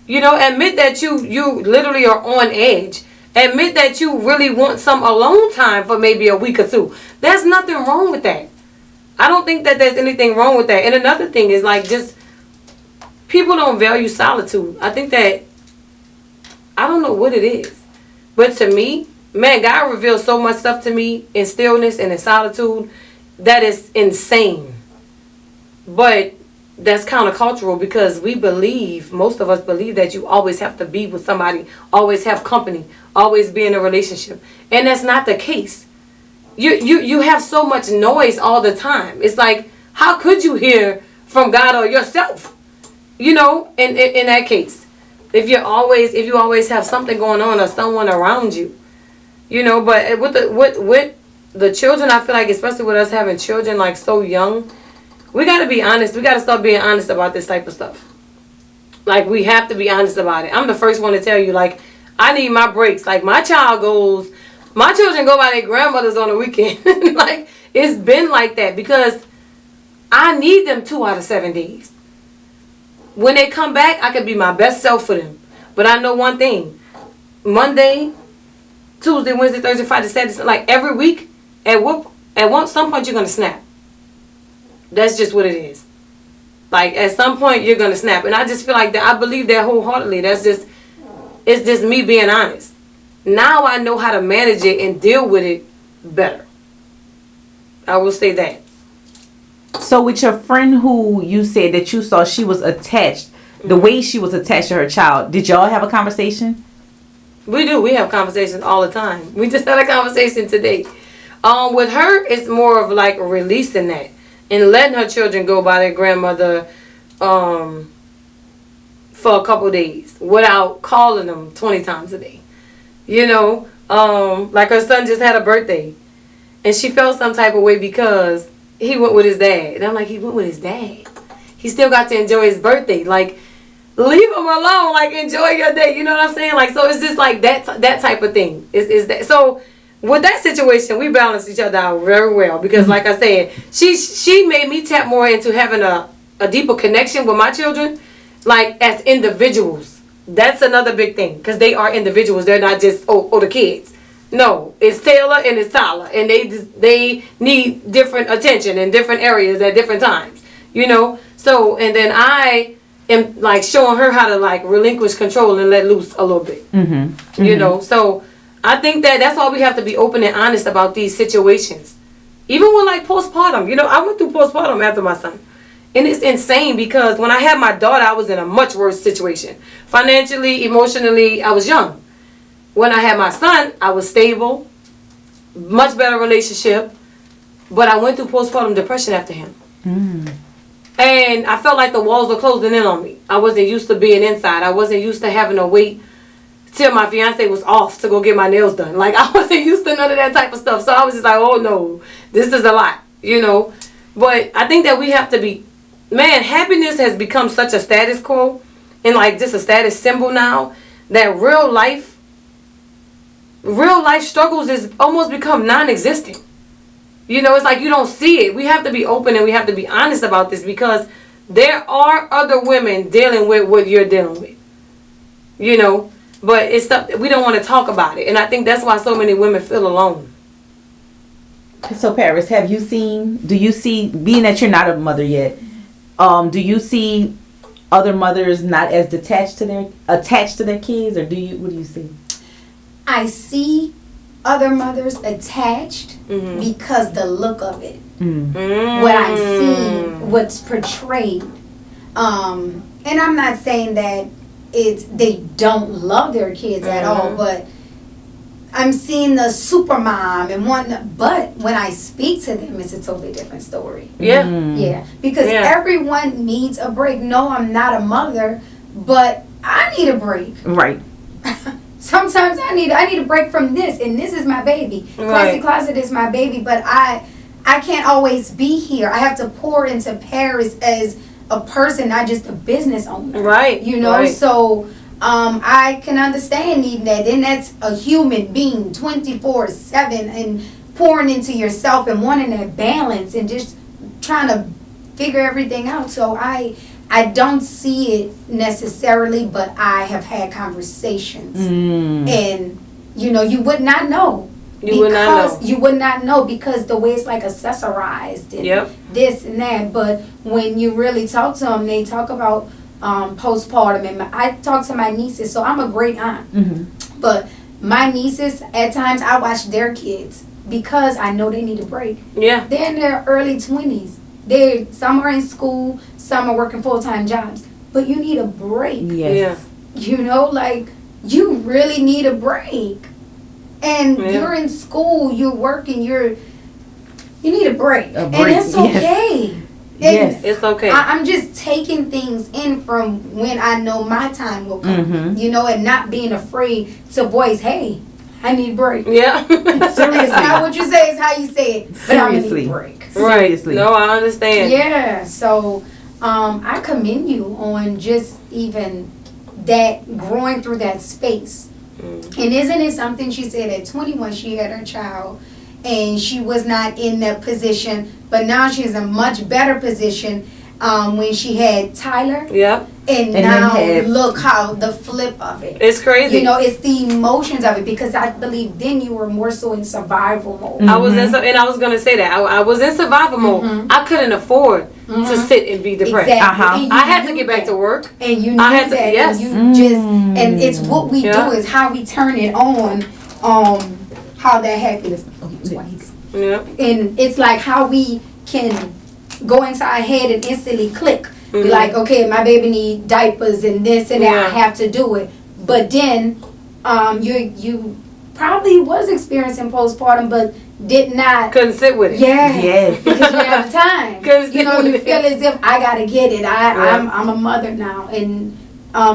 Admit that you literally are on edge. Admit that you really want some alone time for maybe a week or two. There's nothing wrong with that. I don't think that there's anything wrong with that. And another thing is, like, just people don't value solitude. I think that, I don't know what it is. But to me, man, God reveals so much stuff to me in stillness and in solitude that is insane. But that's countercultural because most of us believe that you always have to be with somebody, always have company, always be in a relationship. And that's not the case. You have so much noise all the time. It's like, how could you hear from God or yourself? In that case, if you always have something going on or someone around you, but with the children, I feel like, especially with us having children like so young, we got to be honest. We got to start being honest about this type of stuff. Like, we have to be honest about it. I'm the first one to tell you, like, I need my breaks. Like, my children go by their grandmothers on the weekend. Like, it's been like that because I need them 2 out of 7 days. When they come back, I can be my best self for them. But I know one thing. Monday, Tuesday, Wednesday, Thursday, Friday, Saturday, like every week, some point you're going to snap. That's just what it is. Like, at some point you're going to snap. And I just feel like that. I believe that wholeheartedly. It's just me being honest. Now I know how to manage it and deal with it better. I will say that. So with your friend who you said that you saw she was attached, the way she was attached to her child, did y'all have a conversation? We do. We have conversations all the time. We just had a conversation today. With her, it's more of like releasing that and letting her children go by their grandmother for a couple days without calling them 20 times a day. Like her son just had a birthday and she felt some type of way because he went with his dad. And I'm like, he went with his dad. He still got to enjoy his birthday. Like, leave him alone. Like, enjoy your day. You know what I'm saying? Like, so it's just like that type of thing. Is that so? With that situation, we balance each other out very well because, like I said, she made me tap more into having a deeper connection with my children, like as individuals. That's another big thing because they are individuals. They're not just the kids. No, it's Taylor and it's Tyler, and they need different attention in different areas at different times. So and then I am like showing her how to like relinquish control and let loose a little bit. So I think that's why we have to be open and honest about these situations. Even with like postpartum, I went through postpartum after my son. And it's insane because when I had my daughter, I was in a much worse situation. Financially, emotionally, I was young. When I had my son, I was stable. much better relationship, but I went through postpartum depression after him. And I felt like the walls were closing in on me. I wasn't used to being inside. I wasn't used to having to wait till my fiance was off to go get my nails done. Like, I wasn't used to none of that type of stuff. So I was just like, oh no, this is a lot, you know. But I think that we have to be, man, happiness has become such a status quo and like just a status symbol now that real life struggles is almost become non-existent. You know, it's like you don't see it. We have to be open and we have to be honest about this because there are other women dealing with what you're dealing with. You know, but it's stuff we don't want to talk about it. And I think that's why so many women feel alone. So Paris, do you see, being that you're not a mother yet, do you see other mothers not as attached to their kids, or what do you see? I see other mothers attached because the look of it. What I'm seeing, what's portrayed. And I'm not saying that they don't love their kids at all, but I'm seeing the super mom and but when I speak to them, it's a totally different story. Yeah. Yeah. Because everyone needs a break. No, I'm not a mother, but I need a break. Right. Sometimes I need a break from this, and this is my baby. Classy Closet is my baby, but I can't always be here. I have to pour into Paris as a person, not just a business owner. Right. You know, so I can understand needing that. And that's a human being 24/7 and pouring into yourself and wanting that balance and just trying to figure everything out. So I don't see it necessarily, but I have had conversations. And, you know, you would not know. You would not know because the way it's like accessorized and this and that. But when you really talk to them, they talk about postpartum. And I talk to my nieces, so I'm a great aunt. But my nieces, at times, I watch their kids because I know they need a break. Yeah. They're in their early 20s. Some are in school, some are working full-time jobs. But you need a break. Yes. Yeah. You know, like, you really need a break. And you're in school, you're working, you need a break. And it's okay. Yes, it's okay. I'm just taking things in from when I know my time will come. You know, and not being afraid to voice, hey, I need a break. Yeah. Seriously. It's not what you say, it's how you say it. But I need a break. Right. Seriously. No, I understand. Yeah. So I commend you on just even that, growing through that space. And isn't it something she said at 21 she had her child and she was not in that position, but now she's in a much better position when she had Tyler. Yeah. And now look how the flip of it. It's crazy. You know, it's the emotions of it because I believe then you were more so in survival mode. I was and I was gonna say that I was in survival mode. I couldn't afford to sit and be depressed. Exactly. I had to get back to work. And you knew that. Yes. And you and it's what we do is how we turn it on. How that happens. Twice. Yeah. And it's like how we can go into our head and instantly click. Be like, okay, my baby need diapers and this and that. I have to do it. But then, you probably was experiencing postpartum, but couldn't sit with it. Yeah, because you didn't have the time. You feel as if I gotta get it. I'm a mother now, and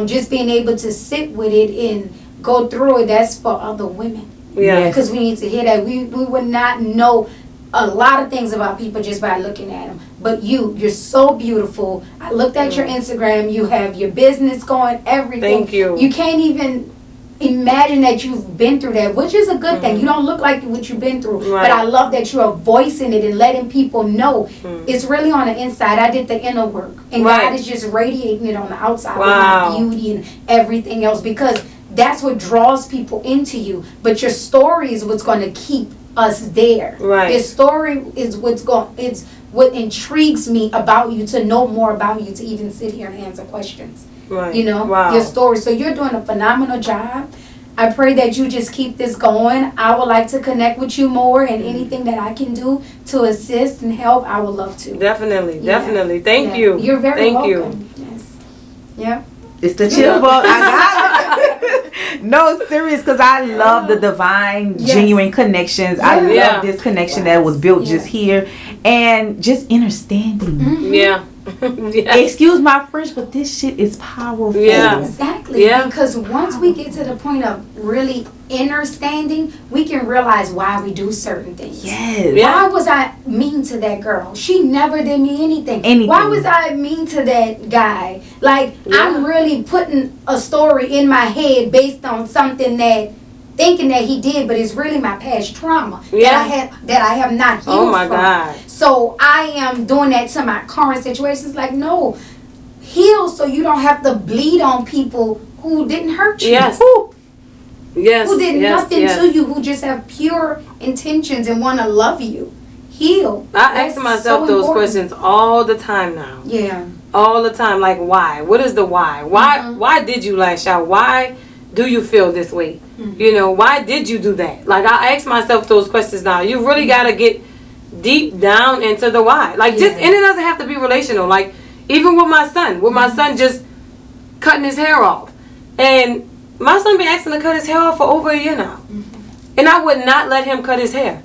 just being able to sit with it and go through it. That's for other women. Yeah, because we need to hear that. We would not know a lot of things about people just by looking at them. But you're so beautiful. I looked at your Instagram. You have your business going, everything. Thank you. You can't even imagine that you've been through that, which is a good thing. You don't look like what you've been through. Right. But I love that you're voicing it and letting people know it's really on the inside. I did the inner work. And God is just radiating it on the outside with my beauty and everything else, because that's what draws people into you. But your story is what's going to keep us there. Right. Your story is it's what intrigues me about you, to know more about you, to even sit here and answer questions. Right. You know, your story. So you're doing a phenomenal job. I pray that you just keep this going. I would like to connect with you more, and anything that I can do to assist and help, I would love to. Definitely. Thank you. You're very welcome. Thank you. Yes. Yeah. It's the chill ball. I got it. No, serious, because I love the divine, Yes. genuine connections. I love Yeah. this connection that was built Yeah. just here. And just understanding. Yeah. Yeah. Excuse my French, but this shit is powerful. Yeah. Exactly. Yeah. Because once we get to the point of really understanding, we can realize why we do certain things. Yes. Yeah. Why was I mean to that girl? She never did me anything. Anything. Why was I mean to that guy? Like, Yeah. I'm really putting a story in my head based on something that, thinking that he did, but it's really my past trauma Yeah. that I have not healed Oh my from. God. So I am doing that to my current situations. Like, no, heal so you don't have to bleed on people who didn't hurt you. Yes. Who, Yes. who did yes, nothing yes. to you, who just have pure intentions and want to love you. Heal. I That's ask myself so those important. questions all the time now. Yeah. All the time. Like, why? What is the why? Why did you lash out? Why do you feel this way? You know, why did you do that? Like, I ask myself those questions now. You really got to get deep down into the why. Like, just, and it doesn't have to be relational. Like, even with my son just cutting his hair off. And my son been asking to cut his hair off for over a year now. And I would not let him cut his hair.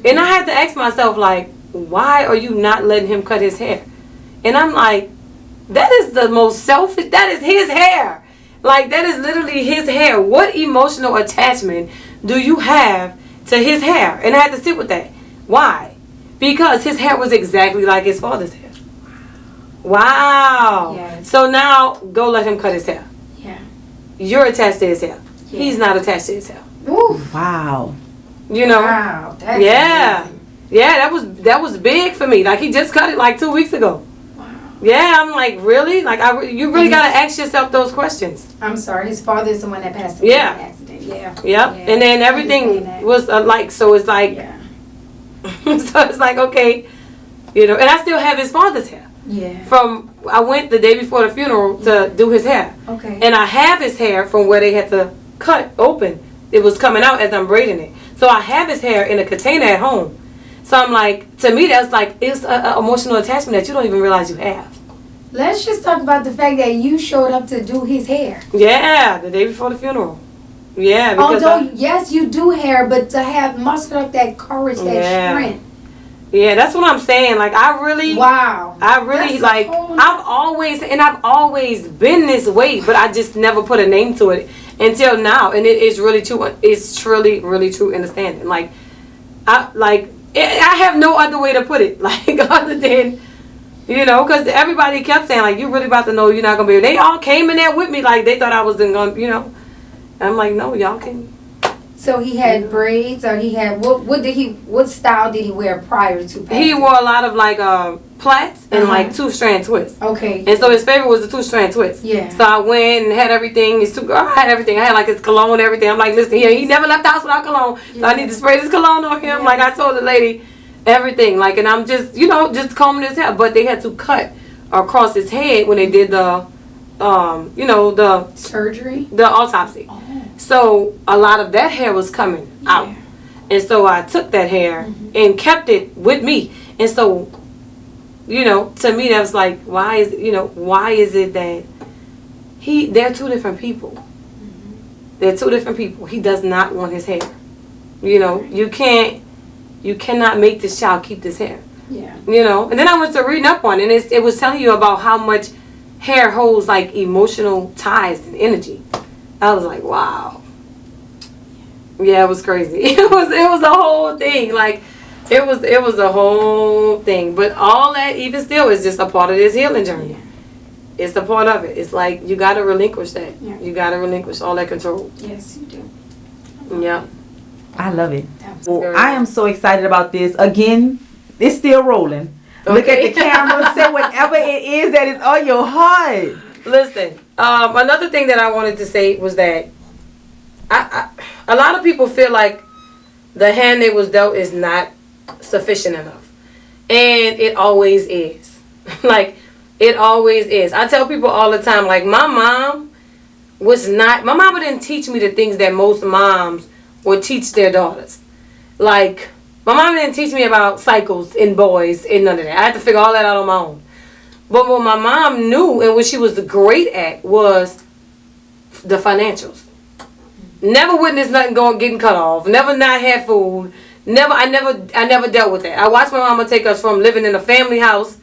And I had to ask myself, like, why are you not letting him cut his hair? And I'm like, that is the most selfish, that is his hair. Like, that is literally his hair. What emotional attachment do you have to his hair? And I had to sit with that. Why? Because his hair was exactly like his father's hair. Wow. Yes. So now, go let him cut his hair. Yeah. You're attached to his hair. Yeah. He's not attached to his hair. Woo. Wow. You know? Wow. That's Yeah. amazing. Yeah, that was big for me. Like, he just cut it like 2 weeks ago. Wow. Yeah, I'm like, really? Like, you really And got to ask yourself those questions. I'm sorry. His father is the one that passed away Yeah. in an accident. Yeah. Yep. Yeah. And then I everything understand that. was like, so it's like, Yeah. so it's like, okay, you know, and I still have his father's hair. Yeah. I went the day before the funeral to do his hair. Okay. And I have his hair from where they had to cut open. It was coming out as I'm braiding it. So I have his hair in a container at home. So I'm like, to me, that's like, it's an emotional attachment that you don't even realize you have. Let's just talk about the fact that you showed up to do his hair. Yeah, the day before the funeral. Yeah, because Although, yes, you do hair, but to have muster up that courage, that Yeah. strength. yeah, that's what I'm saying. Like, I really, Wow. That's a like, whole- I've always been this way, but I just never put a name to it until now. And it is really true. It's truly, really true understanding. Like, I have no other way to put it. Like, other than, you know, because everybody kept saying, like, you really about to know you're not going to be. They all came in there with me like they thought I wasn't going to, you know. And I'm like, no, y'all can. So he had braids, or he had what style did he wear prior to passing? He wore a lot of, like, plaits and, like, 2-strand twists. Okay. And so his favorite was the 2-strand twist. Yeah. So I went and had everything. I had everything. I had like his cologne, everything. I'm like, listen, he never left the house without cologne. So I need to spray this cologne on him. Yeah. Like, I told the lady everything. Like, and I'm just, you know, just combing his hair. But they had to cut across his head when they did the, you know, the Surgery. autopsy. Oh. So a lot of that hair was coming out. Yeah. And so I took that hair and kept it with me. And so, you know, to me that was like, why is it that they're two different people. They're two different people. He does not want his hair. You know, you cannot make this child keep this hair. Yeah. You know, and then I went to reading up on it, and it was telling you about how much hair holds like emotional ties and energy. I was like, wow. Yeah, it was crazy. It was a whole thing. Like, it was a whole thing. But all that, even still, is just a part of this healing journey. Yeah. It's a part of it. It's like you got to relinquish that. Yeah. You got to relinquish all that control. Yes, you do. Yeah. I love it. That was Well, good. I am so excited about this. Again, it's still rolling. Look at Okay. the camera. Say whatever it is that is on your heart. Listen, another thing that I wanted to say was that a lot of people feel like the hand they was dealt is not sufficient enough. And it always is. Like, it always is. I tell people all the time, like, my mama didn't teach me the things that most moms would teach their daughters. Like, my mom didn't teach me about cycles in boys and none of that. I had to figure all that out on my own. But what my mom knew and what she was great at was the financials. Never witnessed nothing getting cut off. Never not had food. I never dealt with that. I watched my mama take us from living in a family house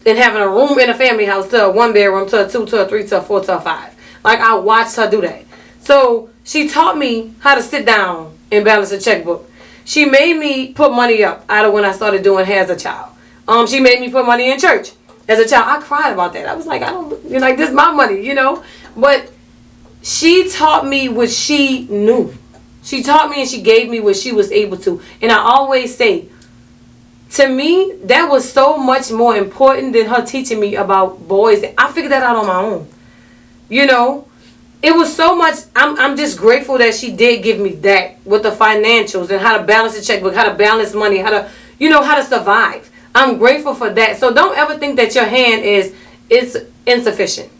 and having a room in a family house to a 1 bedroom to a 2 to a 3 to a 4 to a 5. Like, I watched her do that. So she taught me how to sit down and balance a checkbook. She made me put money up out of when I started doing hair as a child. She made me put money in church as a child. I cried about that. I was like, this is my money, you know. But she taught me what she knew. She taught me and she gave me what she was able to. And I always say, to me, that was so much more important than her teaching me about boys. I figured that out on my own. You know, it was so much. I'm just grateful that she did give me that with the financials and how to balance the checkbook, how to balance money, how to survive. I'm grateful for that. So don't ever think that your hand is insufficient.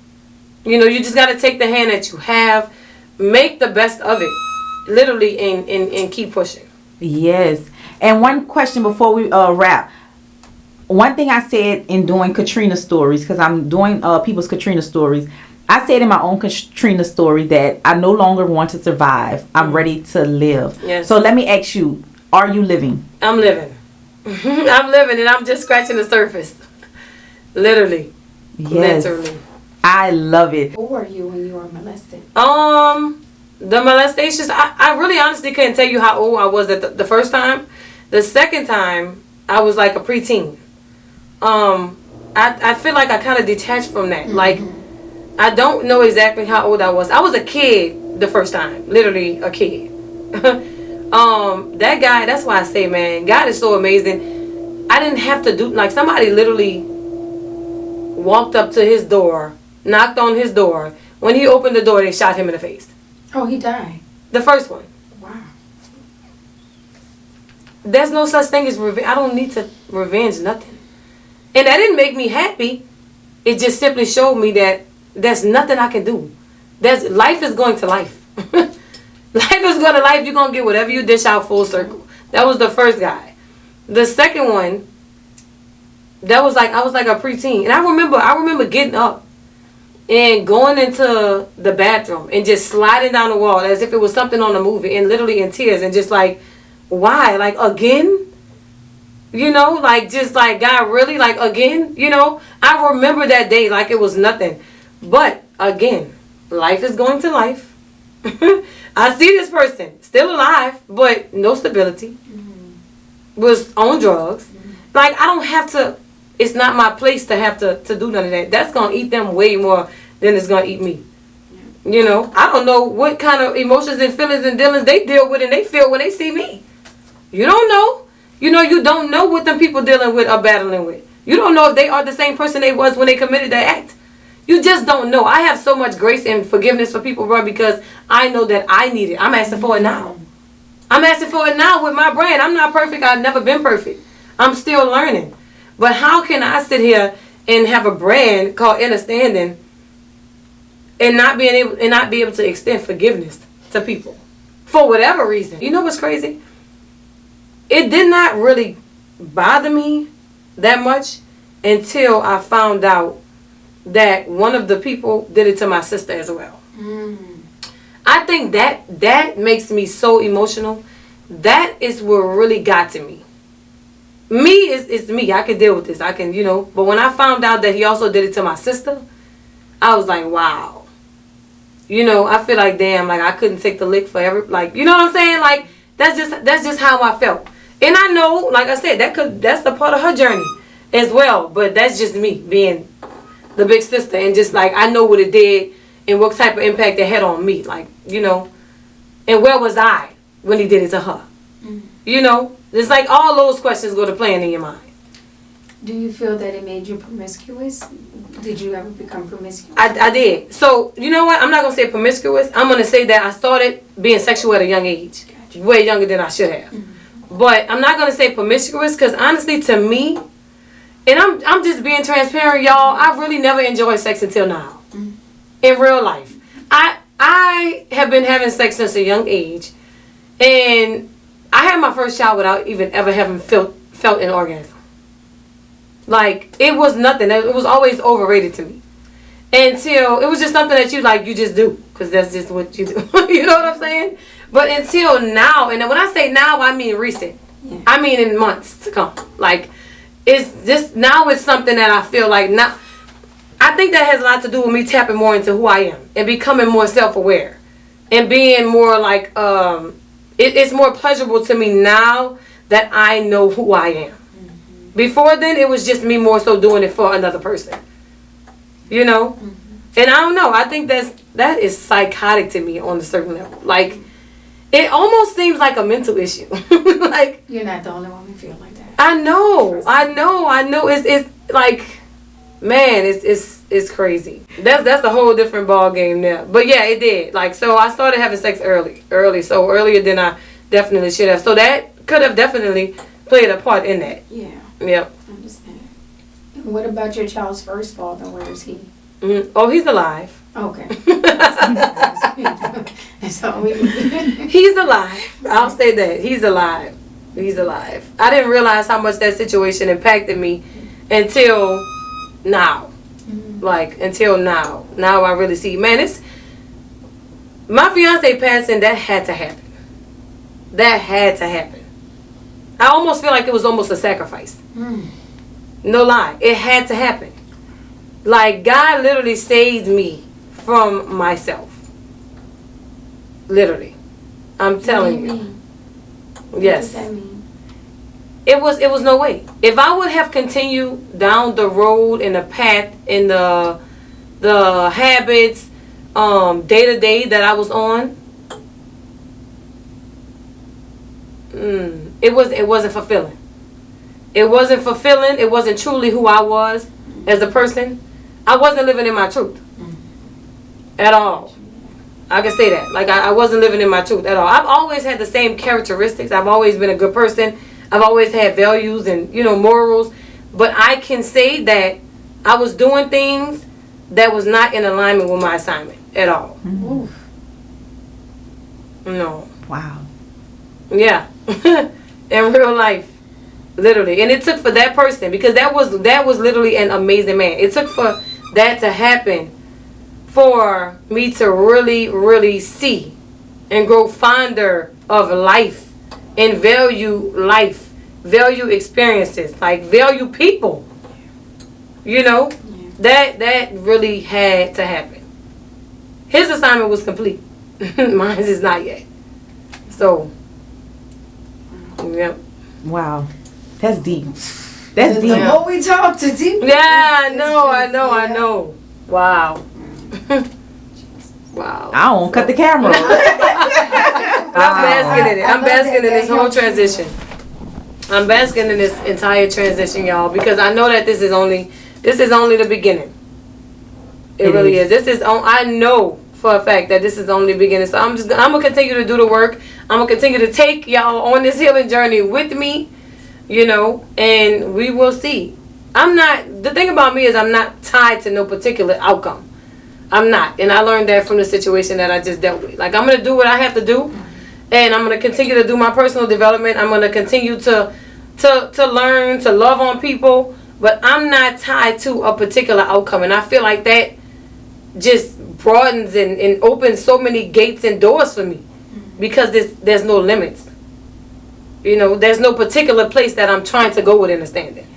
You know, you just got to take the hand that you have, make the best of it, literally, and keep pushing. Yes. And one question before we wrap. One thing I said in doing Katrina stories, because I'm doing people's Katrina stories, I said in my own Katrina story that I no longer want to survive. I'm ready to live. Yes. So let me ask you, are you living? I'm living. I'm living, and I'm just scratching the surface. Literally. Yes. Literally. I love it. Who were you when you were molested? The molestations, I really honestly couldn't tell you how old I was at the first time. The second time, I was like a preteen. I feel like I kind of detached from that. Like, I don't know exactly how old I was. I was a kid the first time. Literally a kid. That guy, that's why I say, man, God is so amazing. I didn't have to do, like, somebody literally walked up to his door, knocked on his door. When he opened the door, they shot him in the face. Oh, he died. The first one. Wow. There's no such thing as revenge. I don't need to revenge nothing. And that didn't make me happy. It just simply showed me that there's nothing I can do. Life is going to life. Life is going to life. You're going to get whatever you dish out full circle. That was the first guy. The second one, I was like a preteen. And I remember getting up and going into the bathroom and just sliding down the wall as if it was something on the movie and literally in tears and just like, why? Like, again? You know, like, just like, God, really? Like, again? You know, I remember that day like it was nothing. But, again, life is going to life. I see this person still alive, but no stability. Was on drugs. Like, I don't have to, it's not my place to have to do none of that. That's going to eat them way more than it's going to eat me. You know, I don't know what kind of emotions and feelings and dealings they deal with and they feel when they see me. You don't know. You know, you don't know what them people dealing with or battling with. You don't know if they are the same person they was when they committed that act. You just don't know. I have so much grace and forgiveness for people, bro, because I know that I need it. I'm asking for it now. I'm asking for it now with my brand. I'm not perfect. I've never been perfect. I'm still learning. But how can I sit here and have a brand called Understanding and not be able to extend forgiveness to people for whatever reason? You know what's crazy? It did not really bother me that much until I found out that one of the people did it to my sister as well. I think that makes me so emotional. That is what really got to me. Me is me. I can deal with this. I can, you know. But when I found out that he also did it to my sister, I was like, wow. You know, I feel like, damn, like I couldn't take the lick for like, you know what I'm saying? Like, that's just how I felt. And I know, like I said, that's a part of her journey as well. But that's just me being the big sister, and just like I know what it did and what type of impact it had on me. Like, you know, and where was I when he did it to her? You know, it's like all those questions go to playing in your mind. Do you feel that it made you promiscuous? Did you ever become promiscuous? I did. So, you know what? I'm not going to say promiscuous. I'm going to say that I started being sexual at a young age. Gotcha. Way younger than I should have. But I'm not going to say promiscuous because honestly, to me, and I'm just being transparent, y'all, I really never enjoyed sex until now. In real life. I have been having sex since a young age. And I had my first child without even ever having felt an orgasm. Like, it was nothing. It was always overrated to me. Until, it was just something that you just do. because that's just what you do. You know what I'm saying? But until now, and when I say now, I mean recent. Yeah. I mean in months to come. Like, it's just, now it's something that I feel like now, I think that has a lot to do with me tapping more into who I am and becoming more self-aware and being more like, it's more pleasurable to me now that I know who I am. Mm-hmm. Before then, it was just me more so doing it for another person. You know? Mm-hmm. And I don't know, I think that is psychotic to me on a certain level. Like, it almost seems like a mental issue. Like, you're not the only one who feel like that. I know. It's like, man, it's crazy. That's a whole different ball game now. But yeah, it did. Like, so I started having sex early, so earlier than I definitely should have. So that could have definitely played a part in that. Yeah. Yep. I understand. And what about your child's first father? Where is he? Mm-hmm. Oh, he's alive. Okay. So He's alive. I'll say that. He's alive. He's alive. I didn't realize how much that situation impacted me until now. Mm-hmm. Like, until now. Now I really see. Man, it's... My fiance passing, that had to happen. That had to happen. I almost feel like it was almost a sacrifice. Mm. No lie. It had to happen. Like, God literally saved me from myself. Literally. I'm telling you. Mean? Yes. What does that mean? It was no way. If I would have continued down the road and the path and the habits, day to day that I was on, it wasn't fulfilling. It wasn't fulfilling. It wasn't truly who I was as a person. I wasn't living in my truth at all. I can say that. Like, I wasn't living in my truth at all. I've always had the same characteristics. I've always been a good person. I've always had values and, morals. But I can say that I was doing things that was not in alignment with my assignment at all. Mm-hmm. No. Wow. Yeah. In real life. Literally. And it took for that person, because that was literally an amazing man. It took for that to happen for me to really, really see and grow fonder of life and value life, value experiences, like value people. That really had to happen. His assignment was complete. Mine is not yet. So, yep. Wow. That's deep. That's deep. The more we talk, to deep. Yeah, I know. Wow. Wow. I don't cut the camera. I'm basking in it. I'm basking in this whole transition. I'm basking in this entire transition, y'all, because I know that this is only the beginning. It really is. I know for a fact that this is only the beginning. So I'm gonna continue to do the work. I'm gonna continue to take y'all on this healing journey with me, and we will see. The thing about me is I'm not tied to no particular outcome. I'm not. And I learned that from the situation that I just dealt with. Like, I'm going to do what I have to do. And I'm going to continue to do my personal development. I'm going to continue to learn, to love on people. But I'm not tied to a particular outcome. And I feel like that just broadens and opens so many gates and doors for me. Because there's no limits. There's no particular place that I'm trying to go with understanding.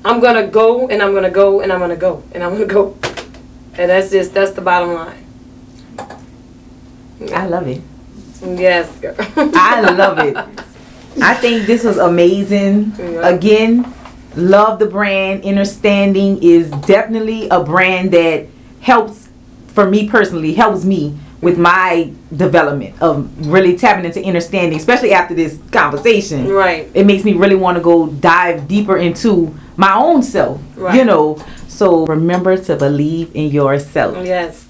I'm going to go, and I'm going to go, and I'm going to go, and I'm going to go. And that's the bottom line. I love it. Yes, girl. I love it. I think this was amazing. Yeah. Again, love the brand. Understanding is definitely a brand that helps, for me personally, helps me with my development of really tapping into understanding, especially after this conversation. Right. It makes me really want to go dive deeper into my own self. Right. So remember to believe in yourself. Yes.